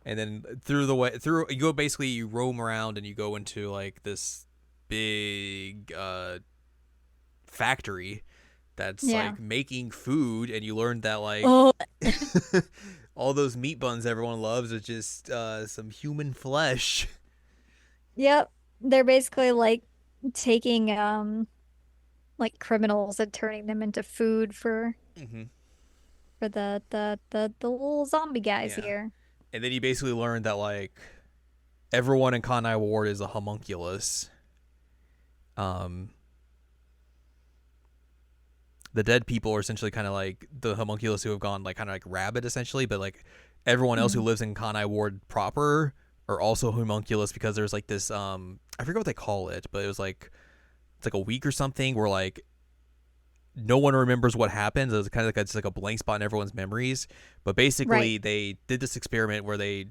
And then you go basically you roam around and you go into like this big factory that's Yeah. like making food, and you learn that like Oh, all those meat buns everyone loves is just some human flesh. yep. They're basically like taking like criminals and turning them into food Mm-hmm. for the little zombie guys Yeah, here. and then you basically learn that like everyone in Kanai Ward is a homunculus. Um, the dead people are essentially kind of like the homunculus who have gone like kind of like rabid essentially, but like everyone else who Mm. lives in Kanai Ward proper are also homunculus because there's like this I forget what they call it, but it's like a week or something where like no one remembers what happened. It's kind of like it's like a blank spot in everyone's memories. But Right. basically, they did this experiment where they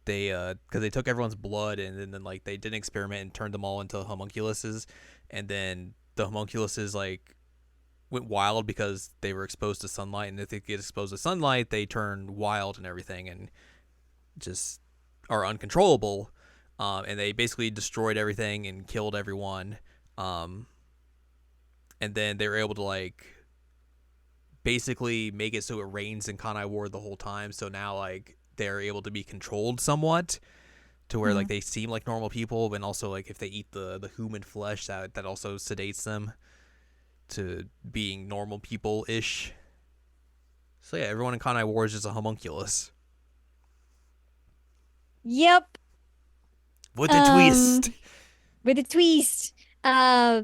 because they took everyone's blood and then like they did an experiment and turned them all into homunculuses, and then the homunculuses like went wild because they were exposed to sunlight, and if they get exposed to sunlight, they turn wild and everything, and just are uncontrollable. And they basically destroyed everything and killed everyone. Um, and then they were able to like basically make it so it rains in Kanai Ward the whole time. So now like they're able to be controlled somewhat to where like Mm. they seem like normal people, and also like if they eat the human flesh, that also sedates them to being normal people ish. So yeah, everyone in Kanai Ward is just a homunculus Yep. with a Um, twist. with a twist. Uh,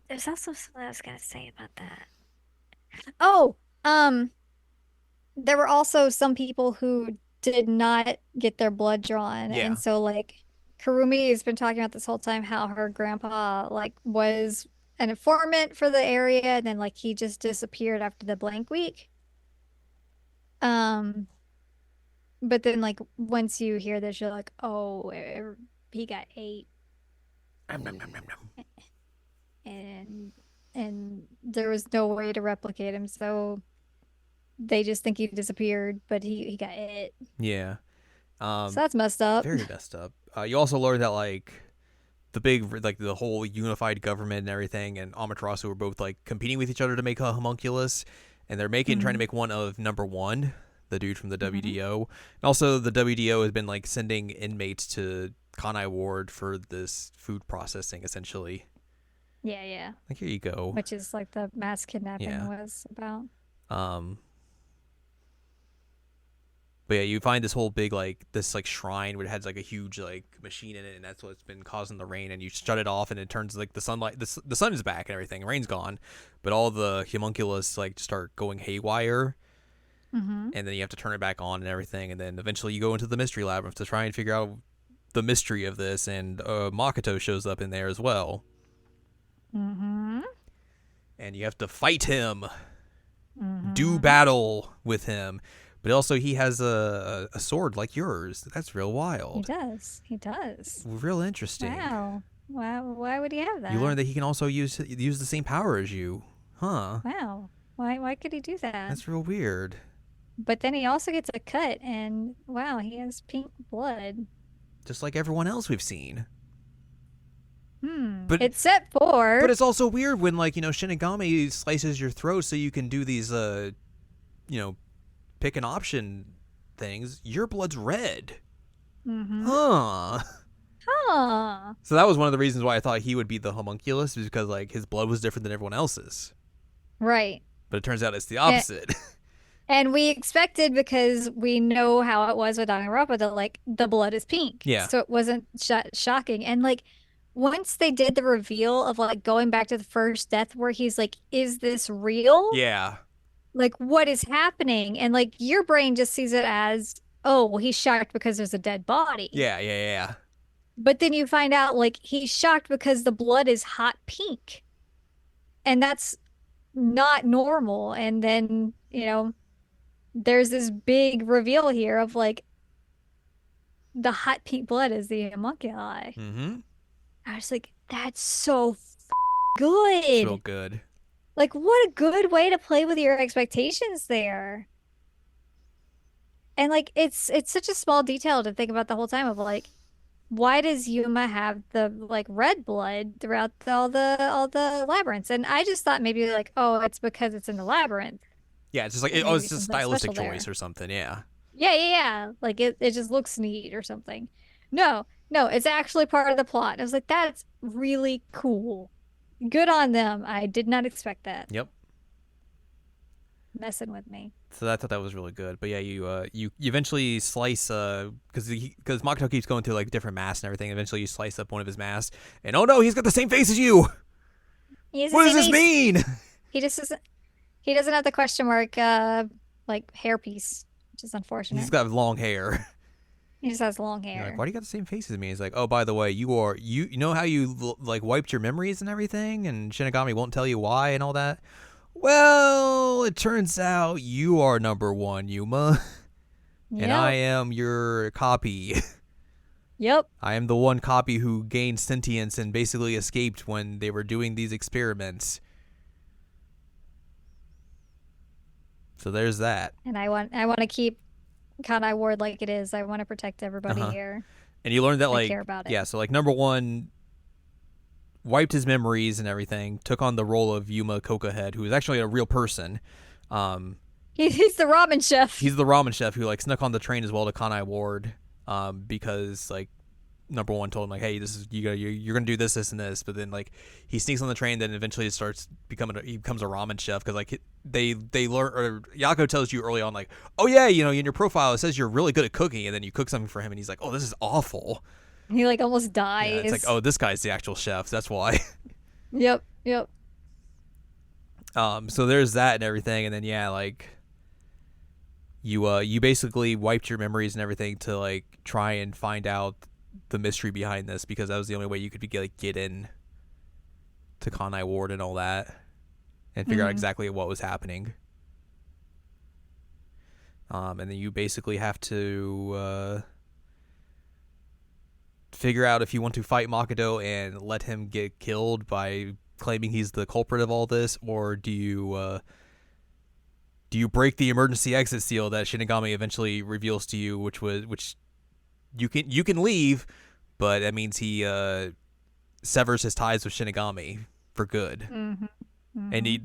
there's also something I was gonna say about that. Oh, there were also some people who did not get their blood drawn. And Yeah, so like Kurumi has been talking about this whole time how her grandpa like was an informant for the area and then like he just disappeared after the blank week. Um, but then like once you hear this, you're like, oh, he got ate nom, nom, nom, nom, nom. and there was no way to replicate him, so they just think he disappeared, but he got ate. Yeah. So Um, that's messed up. very messed up. You also learn that like the big like the whole unified government and everything and Amaterasu are both like competing with each other to make a homunculus, and they're trying to Hmm. make one of number one, the dude from the Hmm. WDO. And also the WDO has been like sending inmates to Kanai Ward for this food processing essentially. Yeah, yeah. Like here you go. Which is like the mass kidnapping Yeah. was about. Um But yeah, you find this whole big like this like shrine where it has like a huge like machine in it, and that's what's been causing the rain. And you shut it off, and it turns like the sunlight. The sun is back and everything. Rain's gone, but all the homunculus like start going haywire, Mm-hmm. and then you have to turn it back on and everything. And then eventually you go into the mystery labyrinth to try and figure out the mystery of this. And Makoto shows up in there as well, Mm-hmm. and you have to fight him, Mm-hmm. do battle with him. But also, he has a sword like yours. That's real He wild. does. He does. Real interesting. Wow. Wow. Why would he have that? You learn that he can also use the same power as you. Huh. Wow. Why could he do that? That's real weird. But then he also gets a cut, and wow, he has pink blood. Just like everyone else we've seen. But Except for. but it's also weird when like, Shinigami slices your throat so you can do these pick an option things. Your blood's red. Mm-hmm. Huh. Huh. So that was one of the reasons why I thought he would be the homunculus, is because like his blood was different than everyone else's. Right. But it turns out it's the opposite. And we expected, because we know how it was with Danganronpa, that like the blood is pink. Yeah. So it wasn't shocking. And like once they did the reveal of like going back to the first death where he's like, is this real? Yeah. Like what is happening? And like your brain just sees it as, oh, well, he's shocked because there's a dead body. Yeah. But then you find out like he's shocked because the blood is hot pink. And that's not normal. And then, there's this big reveal here of like the hot pink blood is the homunculi. Mm-hmm. I was like, that's so It's real good. good. Like, what a good way to play with your expectations there. And like, it's such a small detail to think about the whole time of like, why does Yuma have the like red blood throughout all the labyrinths? And I just thought maybe like, oh, it's because it's in the labyrinth. Yeah, it's just like Maybe it's just a something stylistic special choice there. or something. Yeah. Yeah. Like it just looks neat or something. No, it's actually part of the plot. I was like, that's really cool. Good on them. I did not expect that. Yep. Messing with me. So I thought that was really good. But yeah, you eventually slice because Makoto keeps going through like different masks and everything. Eventually, you slice up one of his masks, and oh no, he's got the same face as you. He has the What does same this face. mean? He just doesn't. He doesn't have the question mark, like hairpiece, which is unfortunate. He's got long hair. He just has long You're hair. like, why do you got the same face as me? He's like, oh, by the way, you know how you like wiped your memories and everything, and Shinigami won't tell you why and all that. Well, it turns out you are number one, Yuma, and I am your copy. Yep. I am the one copy who gained sentience and basically escaped when they were doing these experiments. So there's that. And I want to keep Kanai Ward like it is. I want to protect everybody Uh-huh. here. And you learned that I like care about it. yeah, so like number one wiped his memories and everything, took on the role of Yuma Kokahead, who is actually a real person. He's the ramen chef. He's the ramen chef who like snuck on the train as well to Kanai Ward, because like number one told him like, hey, this is you're gonna do this, and this, but then like he sneaks on the train, then eventually it starts he becomes a ramen chef because like they learn, or Yako tells you early on like, oh yeah, in your profile it says you're really good at cooking, and then you cook something for him and he's like, oh, this is awful. He like almost Yeah, dies. it's like, oh, this guy's the actual chef, that's why. Yep. So there's that and everything, and then yeah, like you basically wiped your memories and everything to like try and find out the mystery behind this, because that was the only way you could get in to Kanai Ward and all that, and figure out exactly what was happening. And then you basically have to figure out if you want to fight Makoto and let him get killed by claiming he's the culprit of all this, or do you break the emergency exit seal that Shinigami eventually reveals to you, which you can leave, but that means he severs his ties with Shinigami for good, and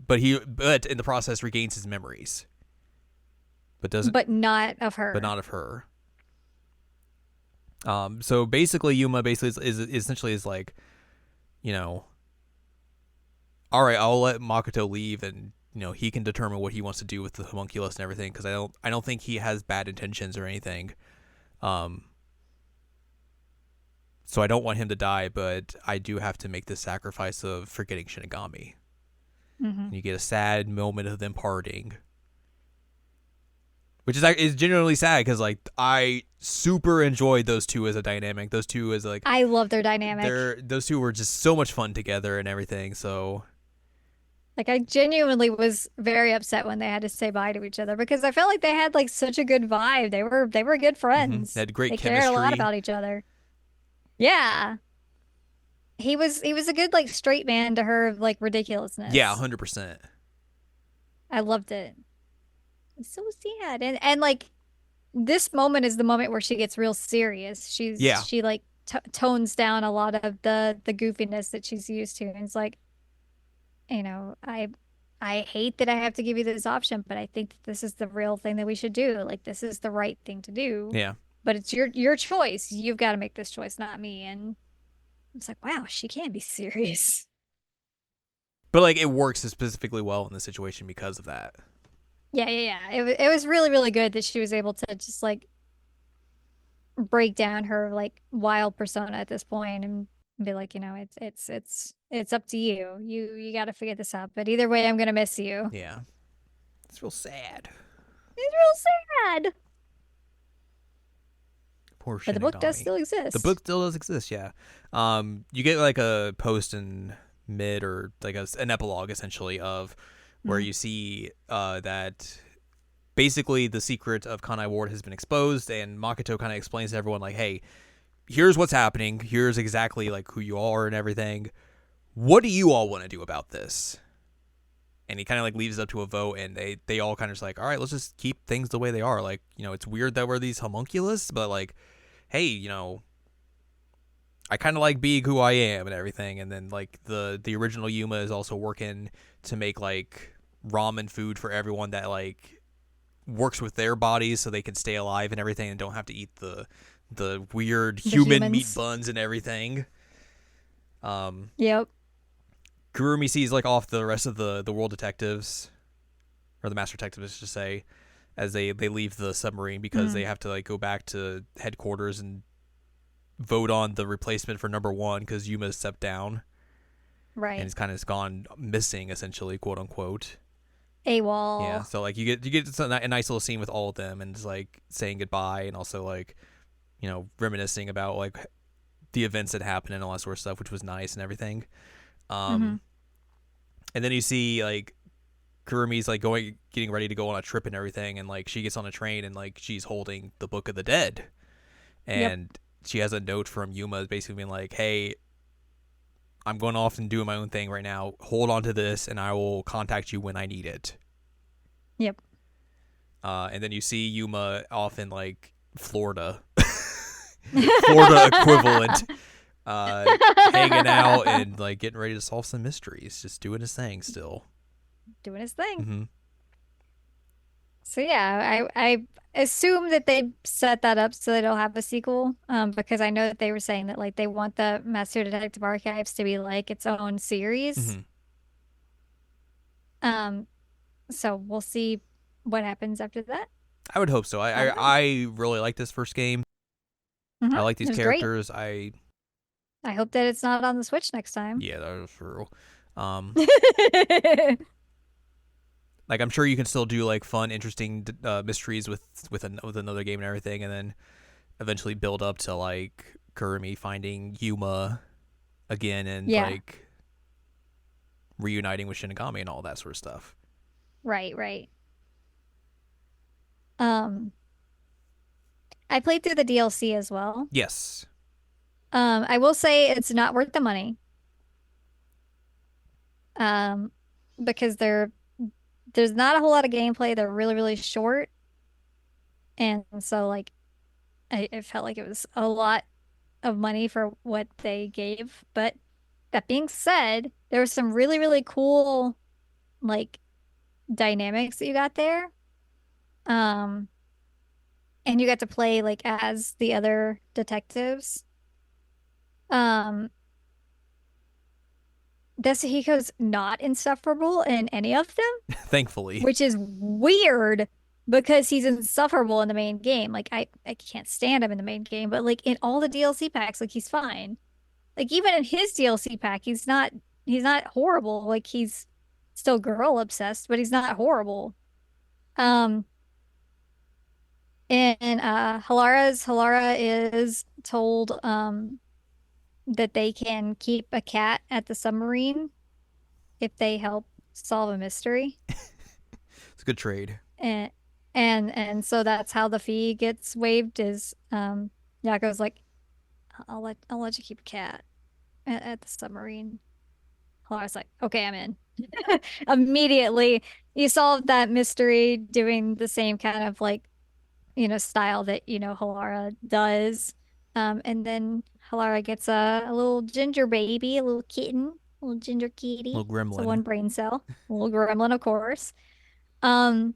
but in the process regains his memories, but not of her. not of her. So basically, Yuma basically is essentially like, all right, I'll let Makoto leave and he can determine what he wants to do with the homunculus and everything. Because I don't think he has bad intentions or anything. Um, so I don't want him to die, but I do have to make the sacrifice of forgetting Shinigami. Mm-hmm. And you get a sad moment of them parting, which is genuinely sad because like I super enjoyed those two as a dynamic. Those two as like I love their dynamic. those two were just so much fun together and everything. So Like I genuinely was very upset when they had to say bye to each other because I felt like they had like such a good vibe. They were good they friends. had great They cared a lot chemistry. about each other. Yeah. He was a good like straight man to her like Yeah, ridiculousness. 100%. I loved it. It's so sad. And like this moment is the moment where she gets real serious. Yeah, She like t tones down a lot of the goofiness that she's used to. And it's like, you know, I hate that I have to give you this option, but I think that this is the real thing that we should do. Like this is the right thing to do. yeah. But it's your choice. You've got to make this choice, not me. And it's like, wow, she can't be serious. But like it works specifically well in this situation because of that. Yeah. It was really, really good that she was able to just like break down her like wild persona at this point and be like, it's up to you. You got to figure this out. But either way, I'm gonna miss you. Yeah, it's real sad. It's real sad. Poor But the book does Shinigami. still The exist. book still does exist, yeah. You get like a post in mid or like an epilogue essentially of where Mhm. you see that basically the secret of Kanai Ward has been exposed, and Makoto kind of explains to everyone like, "Hey, here's what's happening. Here's exactly like who you are and everything. What do you all want to do about this?" And he kind of like leaves it up to a vote, and they all kind of just like, "All right, let's just keep things the way they are. Like, it's weird that we're these homunculus, but like, hey, I kind of like being who I am and everything." And then like the original Yuma is also working to make like ramen food for everyone that like works with their bodies so they can stay alive and everything and don't have to eat the weird The human meat humans. buns and everything. Um, Yep. Kurumi sees like off the rest of the world detectives or the master detectives to say as they leave the submarine because Mhm. they have to like go back to headquarters and vote on the replacement for number one because Yuma stepped down and Right. he's kind of gone missing essentially, quote unquote. Yeah, AWOL. so like you get a nice little scene with all of them and just like saying goodbye and also like reminiscing about like the events that happened and all that sort of stuff, which was nice and everything. Hmm. Um, and then you see like Kurumi's like getting ready to go on a trip and everything, and like she gets on a train and like she's holding the Book of the Dead, Yep. and she has a note from Yuma basically being like, "Hey, I'm going off and doing my own thing right now. Hold on to this, and I will contact you when I need it." Yep. And then you see Yuma off in like Florida, Florida equivalent, hanging out and like getting ready to solve some mysteries, just doing his thing still. Doing his thing. Mm-hmm. So yeah, I assume that they set that up so they don't have a sequel. Because I know that they were saying that like they want the Master Detective Archives to be like its own series. Mm-hmm. Um, so we'll see what happens after that. I would hope so. I, I I don't know. I really like this first game. I like It these was great. characters. I I hope that it's not on the Switch next time. Yeah, that was true. Um, like I'm sure you can still do like fun, interesting mysteries with another game and everything, and then eventually build up to like Kurumi finding Yuma again and Yeah, like reuniting with Shinigami and all that sort of stuff. right. Um, I played through the DLC as well. Yes. I will say it's not worth the money. Um, because there's not a whole lot of gameplay. They're really, really short. And so like it felt like it was a lot of money for what they gave. But that being said, there was some really, really cool like dynamics that you got there. Um, and you got to play like as the other detectives. Um, Dasuhiko's not insufferable in any of them, Thankfully. which is weird because he's insufferable in the main game. Like I can't stand him in the main game, but like in all the DLC packs, like he's fine. Like even in his DLC pack, he's not horrible. Like he's still girl obsessed, but he's not horrible. Um and Halara is told that they can keep a cat at the submarine if they help solve a mystery. It's a good trade. And and so that's how the fee gets waived is Yako's like, I'll let you keep a cat at the submarine. Halara's like, okay, I'm in. Immediately you solve that mystery doing the same kind of like, style that, Halara does. And then Halara gets a little ginger baby, a little kitten, a little ginger kitty. Little So gremlin. one brain cell, a little gremlin, of course. Um,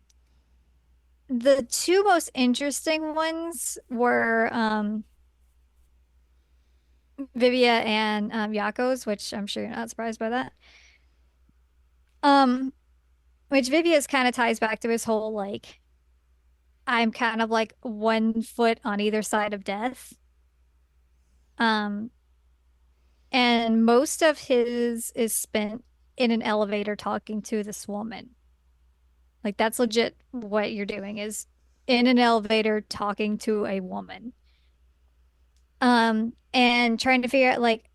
the two most interesting ones were Vivia and Yako's, which I'm sure you're not surprised by that. Um, which Vivia's kind of ties back to his whole like I'm kind of like 1 foot on either side of death. Um, and most of his is spent in an elevator talking to this woman. Like that's legit what you're doing is in an elevator talking to a woman. And trying to figure out like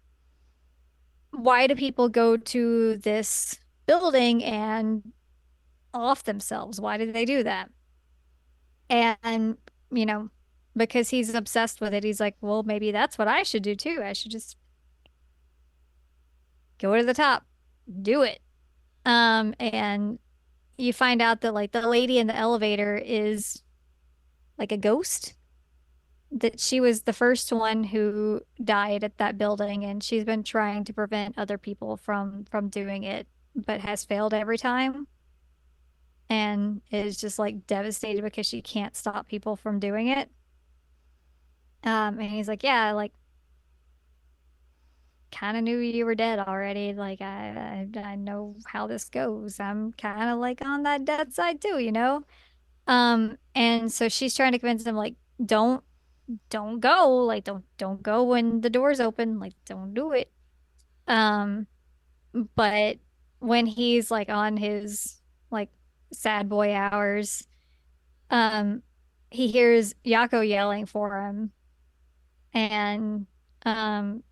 why do people go to this building and off themselves? Why did they do that? And, you know, because he's obsessed with it, he's like, well, maybe that's what I should do too. I should just go to the top, do it. And you find out that like the lady in the elevator is like a ghost, that she was the first one who died at that building, and she's been trying to prevent other people from doing it, but has failed every time. And is just like devastated because she can't stop people from doing it. And he's like, yeah, like kind of knew you were dead already. Like I know how this goes. I'm kind of like on that dead side too, you know? And so she's trying to convince him like don't don't go, like don't go when the doors open, like don't do it. Um, but when he's like on his like sad boy hours, um he hears Yako yelling for him, and um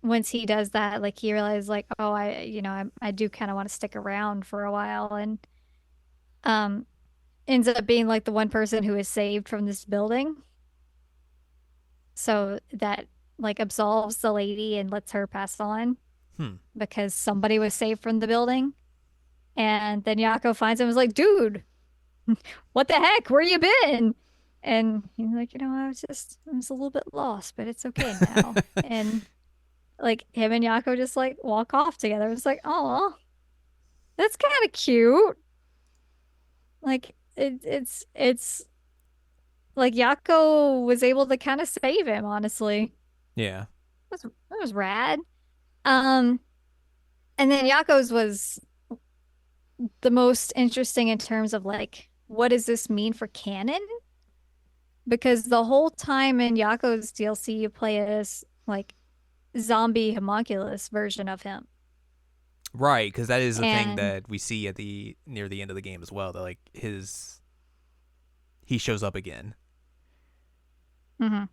once he does that, like he realizes like, oh, I do kind of want to stick around for a while, and um ends up being like the one person who is saved from this building. So that like absolves the lady and lets her pass on Hmm. because somebody was saved from the building. And then Yako finds him and is like, dude, what the heck? Where you been? And he's like, I was a little bit lost, but it's okay now. And like him and Yako just like walk off together. It's like, oh, that's kind of cute. Like it's like Yako was able to kind of save him, honestly. Yeah. That was rad. Um, and then Yako's was the most interesting in terms of like, what does this mean for canon? Because the whole time in Yako's DLC, you play as like zombie homunculus version of him. Right, because that is the thing And that we see at the near the end of the game as well. That like he shows up again. mhm.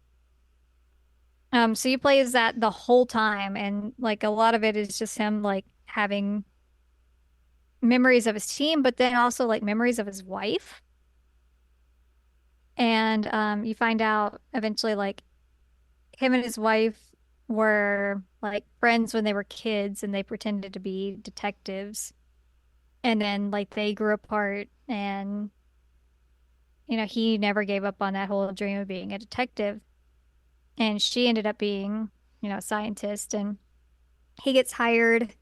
So you play as that the whole time, and like a lot of it is just him like having memories of his team, but then also like memories of his wife. And you find out eventually like him and his wife were like friends when they were kids and they pretended to be detectives. And then like they grew apart, and he never gave up on that whole dream of being a detective. And she ended up being, a scientist, and he gets hired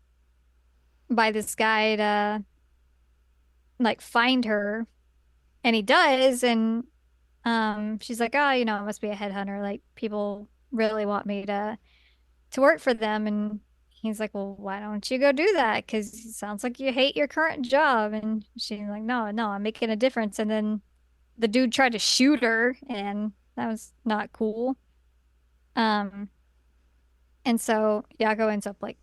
by this guy to like find her, and he does, and she's like, oh, it must be a headhunter. Like people really want me to work for them. And he's like, well, why don't you go do that? Because it sounds like you hate your current job. And she's like, no, no, I'm making a difference. And then the dude tried to shoot her, and that was not cool. Um, and so Yako ends up like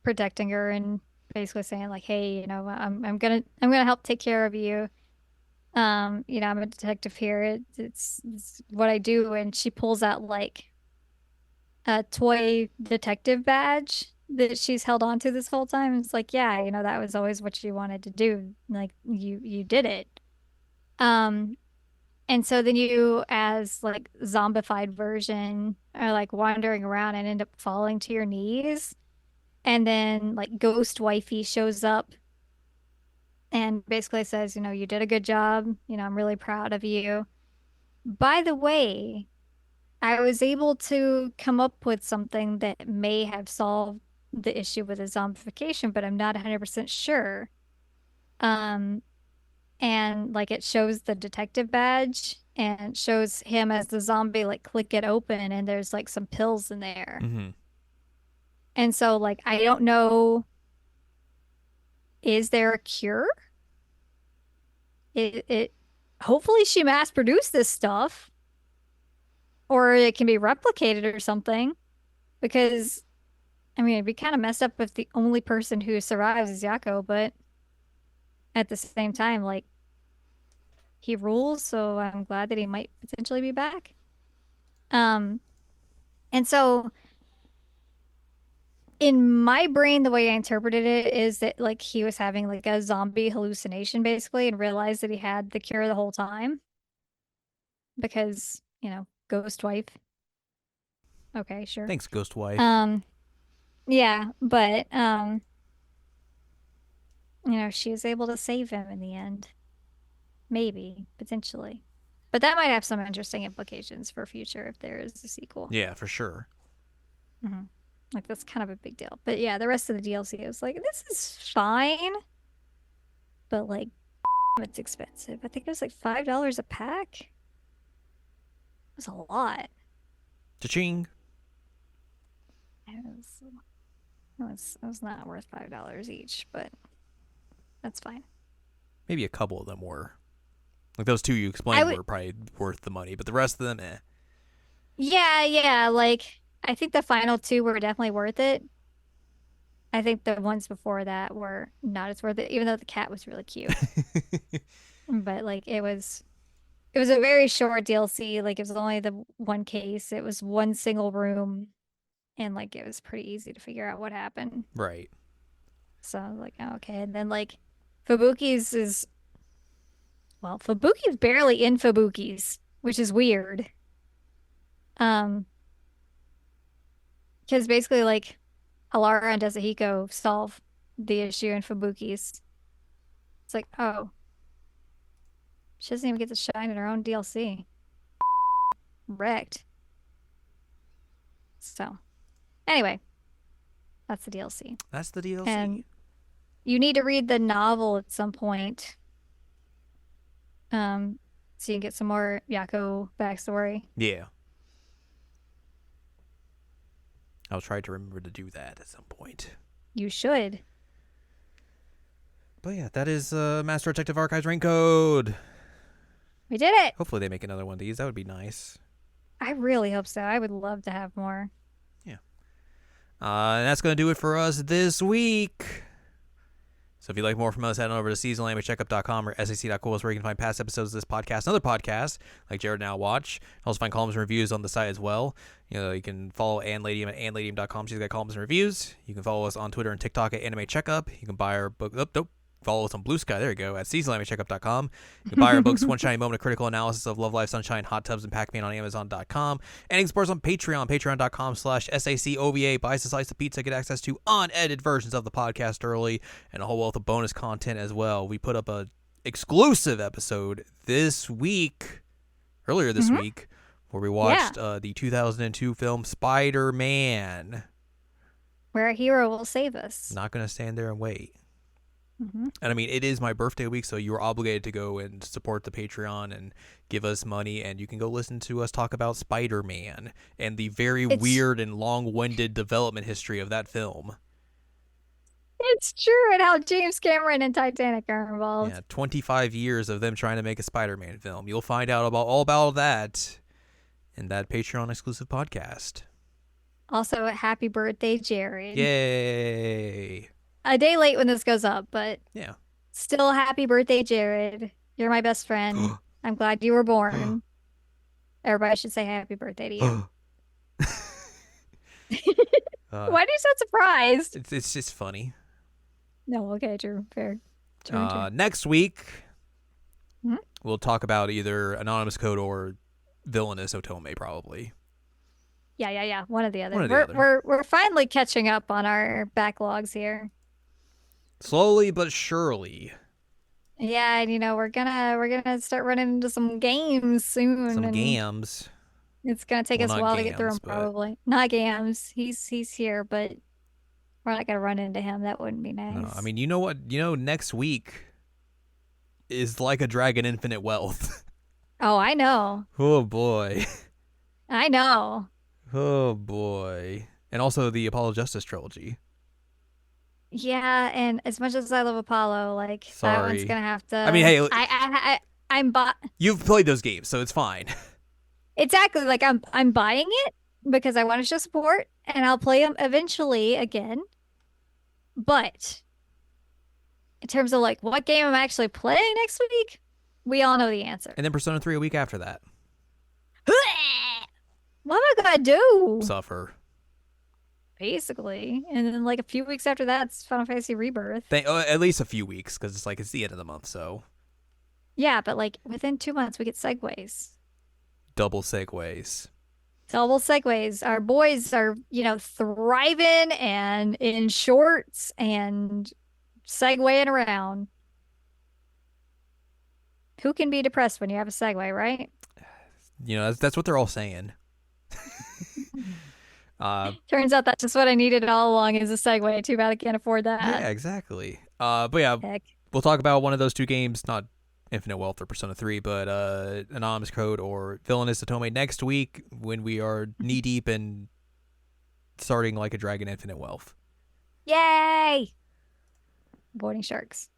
protecting her and basically saying like, hey, I'm gonna help take care of you. I'm a detective here. It's what I do. And she pulls out like a toy detective badge that she's held on to this whole time. It's like, yeah, that was always what she wanted to do. Like you did it. Um, and so then you, as like zombified version, are like wandering around and end up falling to your knees. And then like Ghost Wifey shows up and basically says, you did a good job. I'm really proud of you. By the way, I was able to come up with something that may have solved the issue with the zombification, but I'm not 100% sure. Um, and like it shows the detective badge and shows him as the zombie, like click it open, and there's like some pills in there. Mm-hmm. And so, like, I don't know, is there a cure? It hopefully she mass produced this stuff, or it can be replicated or something, because I mean, it'd be kind of messed up if the only person who survives is Yako, but at the same time, like, he rules, so I'm glad that he might potentially be back. Um, and so in my brain, the way I interpreted it is that like he was having like a zombie hallucination basically and realized that he had the cure the whole time because, ghost wife. Okay, sure. Thanks, Ghost Wife. Um, yeah, but she was able to save him in the end. Maybe, potentially. But that might have some interesting implications for future if there is a sequel. Yeah, for sure. Hmm. Like that's kind of a big deal. But yeah, the rest of the DLC is like, this is fine, but like it's expensive. I think it was like $5 a pack. It was a lot. Cha-ching. It was not worth $5 each, but that's fine. Maybe a couple of them were. Like those two you I explained would, were probably worth the money, but the rest of them, eh. yeah, yeah. Like I think the final two were definitely worth it. I think the ones before that were not as worth it, even though the cat was really cute. But like it was a very short DLC. Like it was only the one case. It was one single room, and like it was pretty easy to figure out what happened. Right. So I was like, oh, okay. And then like Fubuki's is well, Fubuki's barely in Fubuki's, which is weird. Um, because basically like Alara and Desahiko solve the issue in Fubuki's. It's like, oh, she doesn't even get to shine in her own DLC. Wrecked. So anyway, that's the DLC. That's the DLC. And you need to read the novel at some point. So you can get some more Yako backstory. Yeah. I'll try to remember to do that at some point. You should. But yeah, that is Master Detective Archives Rain Code. We did it. Hopefully they make another one of these. That would be nice. I really hope so. I would love to have more. Yeah. And that's going to do it for us this week. So if you'd like more from us, head on over to seasonalanimecheckup.com or sac.cool where you can find past episodes of this podcast and other podcasts like Jared Now Watch. Also find columns and reviews on the site as well. You can follow AnneLadium at AnneLadium.com. She's got columns and reviews. You can follow us on Twitter and TikTok at Anime Checkup. You can buy our book. Follow us on Blue Sky. There you go. At seasonalanimecheckup.com. You can buy our books, One Shiny Moment, a critical analysis of Love Life, Sunshine, Hot Tubs, and Pac-Man on Amazon.com. And you can support us on Patreon, patreon.com/SACOVA. Buy us a slice of pizza, get access to unedited versions of the podcast early, and a whole wealth of bonus content as well. We put up a exclusive episode earlier this week, where we watched the 2002 film Spider-Man. Where a hero will save us. Not going to stand there and wait. Mm-hmm. And I mean, it is my birthday week, so you are obligated to go and support the Patreon and give us money, and you can go listen to us talk about Spider-Man and the very weird and long-winded development history of that film. It's true, and how James Cameron and Titanic are Yeah, involved. 25 years of them trying to make a Spider-Man film. You'll find out about all about that in that Patreon exclusive podcast. Also, happy birthday, Jared. Yay! A day late when this goes up, but Yeah. still happy birthday, Jared. You're my best friend. I'm glad you were born. Everybody should say happy birthday to you. Why do you sound surprised? It's just funny. No, okay, true, fair. True. Next week, Hmm? we'll talk about either Anonymous Code or Villainous Otome, probably. Yeah. One or the other. One or the other. We're finally catching up on our backlogs here. Slowly but surely. Yeah, and we're gonna start running into some games soon. Some and gams. It's gonna take Well, us a not while to get through Gams, him, but- probably. Not Gams. He's here, but we're not gonna run into him. That wouldn't be nice. No, I mean, you know what? Next week is Like a Dragon Infinite Wealth. Oh, I know. Oh, boy. I know. Oh, boy. And also the Apollo Justice trilogy. Yeah, and as much as I love Apollo, like that one's Sorry. gonna have to. I mean, hey, I'm you've played those games, so it's fine. exactly like I'm buying it because I want to show support, and I'll play them eventually again. But in terms of like what game I'm actually playing next week, we all know the answer. And then Persona 3 a week after that. What am I gonna do? Suffer. Basically, and then like a few weeks after that, it's Final Fantasy Rebirth. At least a few weeks, because it's the end of the month, so. Yeah, but like within 2 months, we get segues. Double segues. Double segues. Our boys are, thriving and in shorts and segueing around. Who can be depressed when you have a segue, right? That's what they're all saying. Turns out that's just what I needed all along is a segue. Too bad I can't afford that. Yeah, exactly. But yeah, Heck. we'll talk about one of those two games, not Infinite Wealth or Persona 3, but Anonymous Code or Villainous Otome next week when we are knee deep in starting Like a Dragon Infinite Wealth. Yay! Boarding sharks.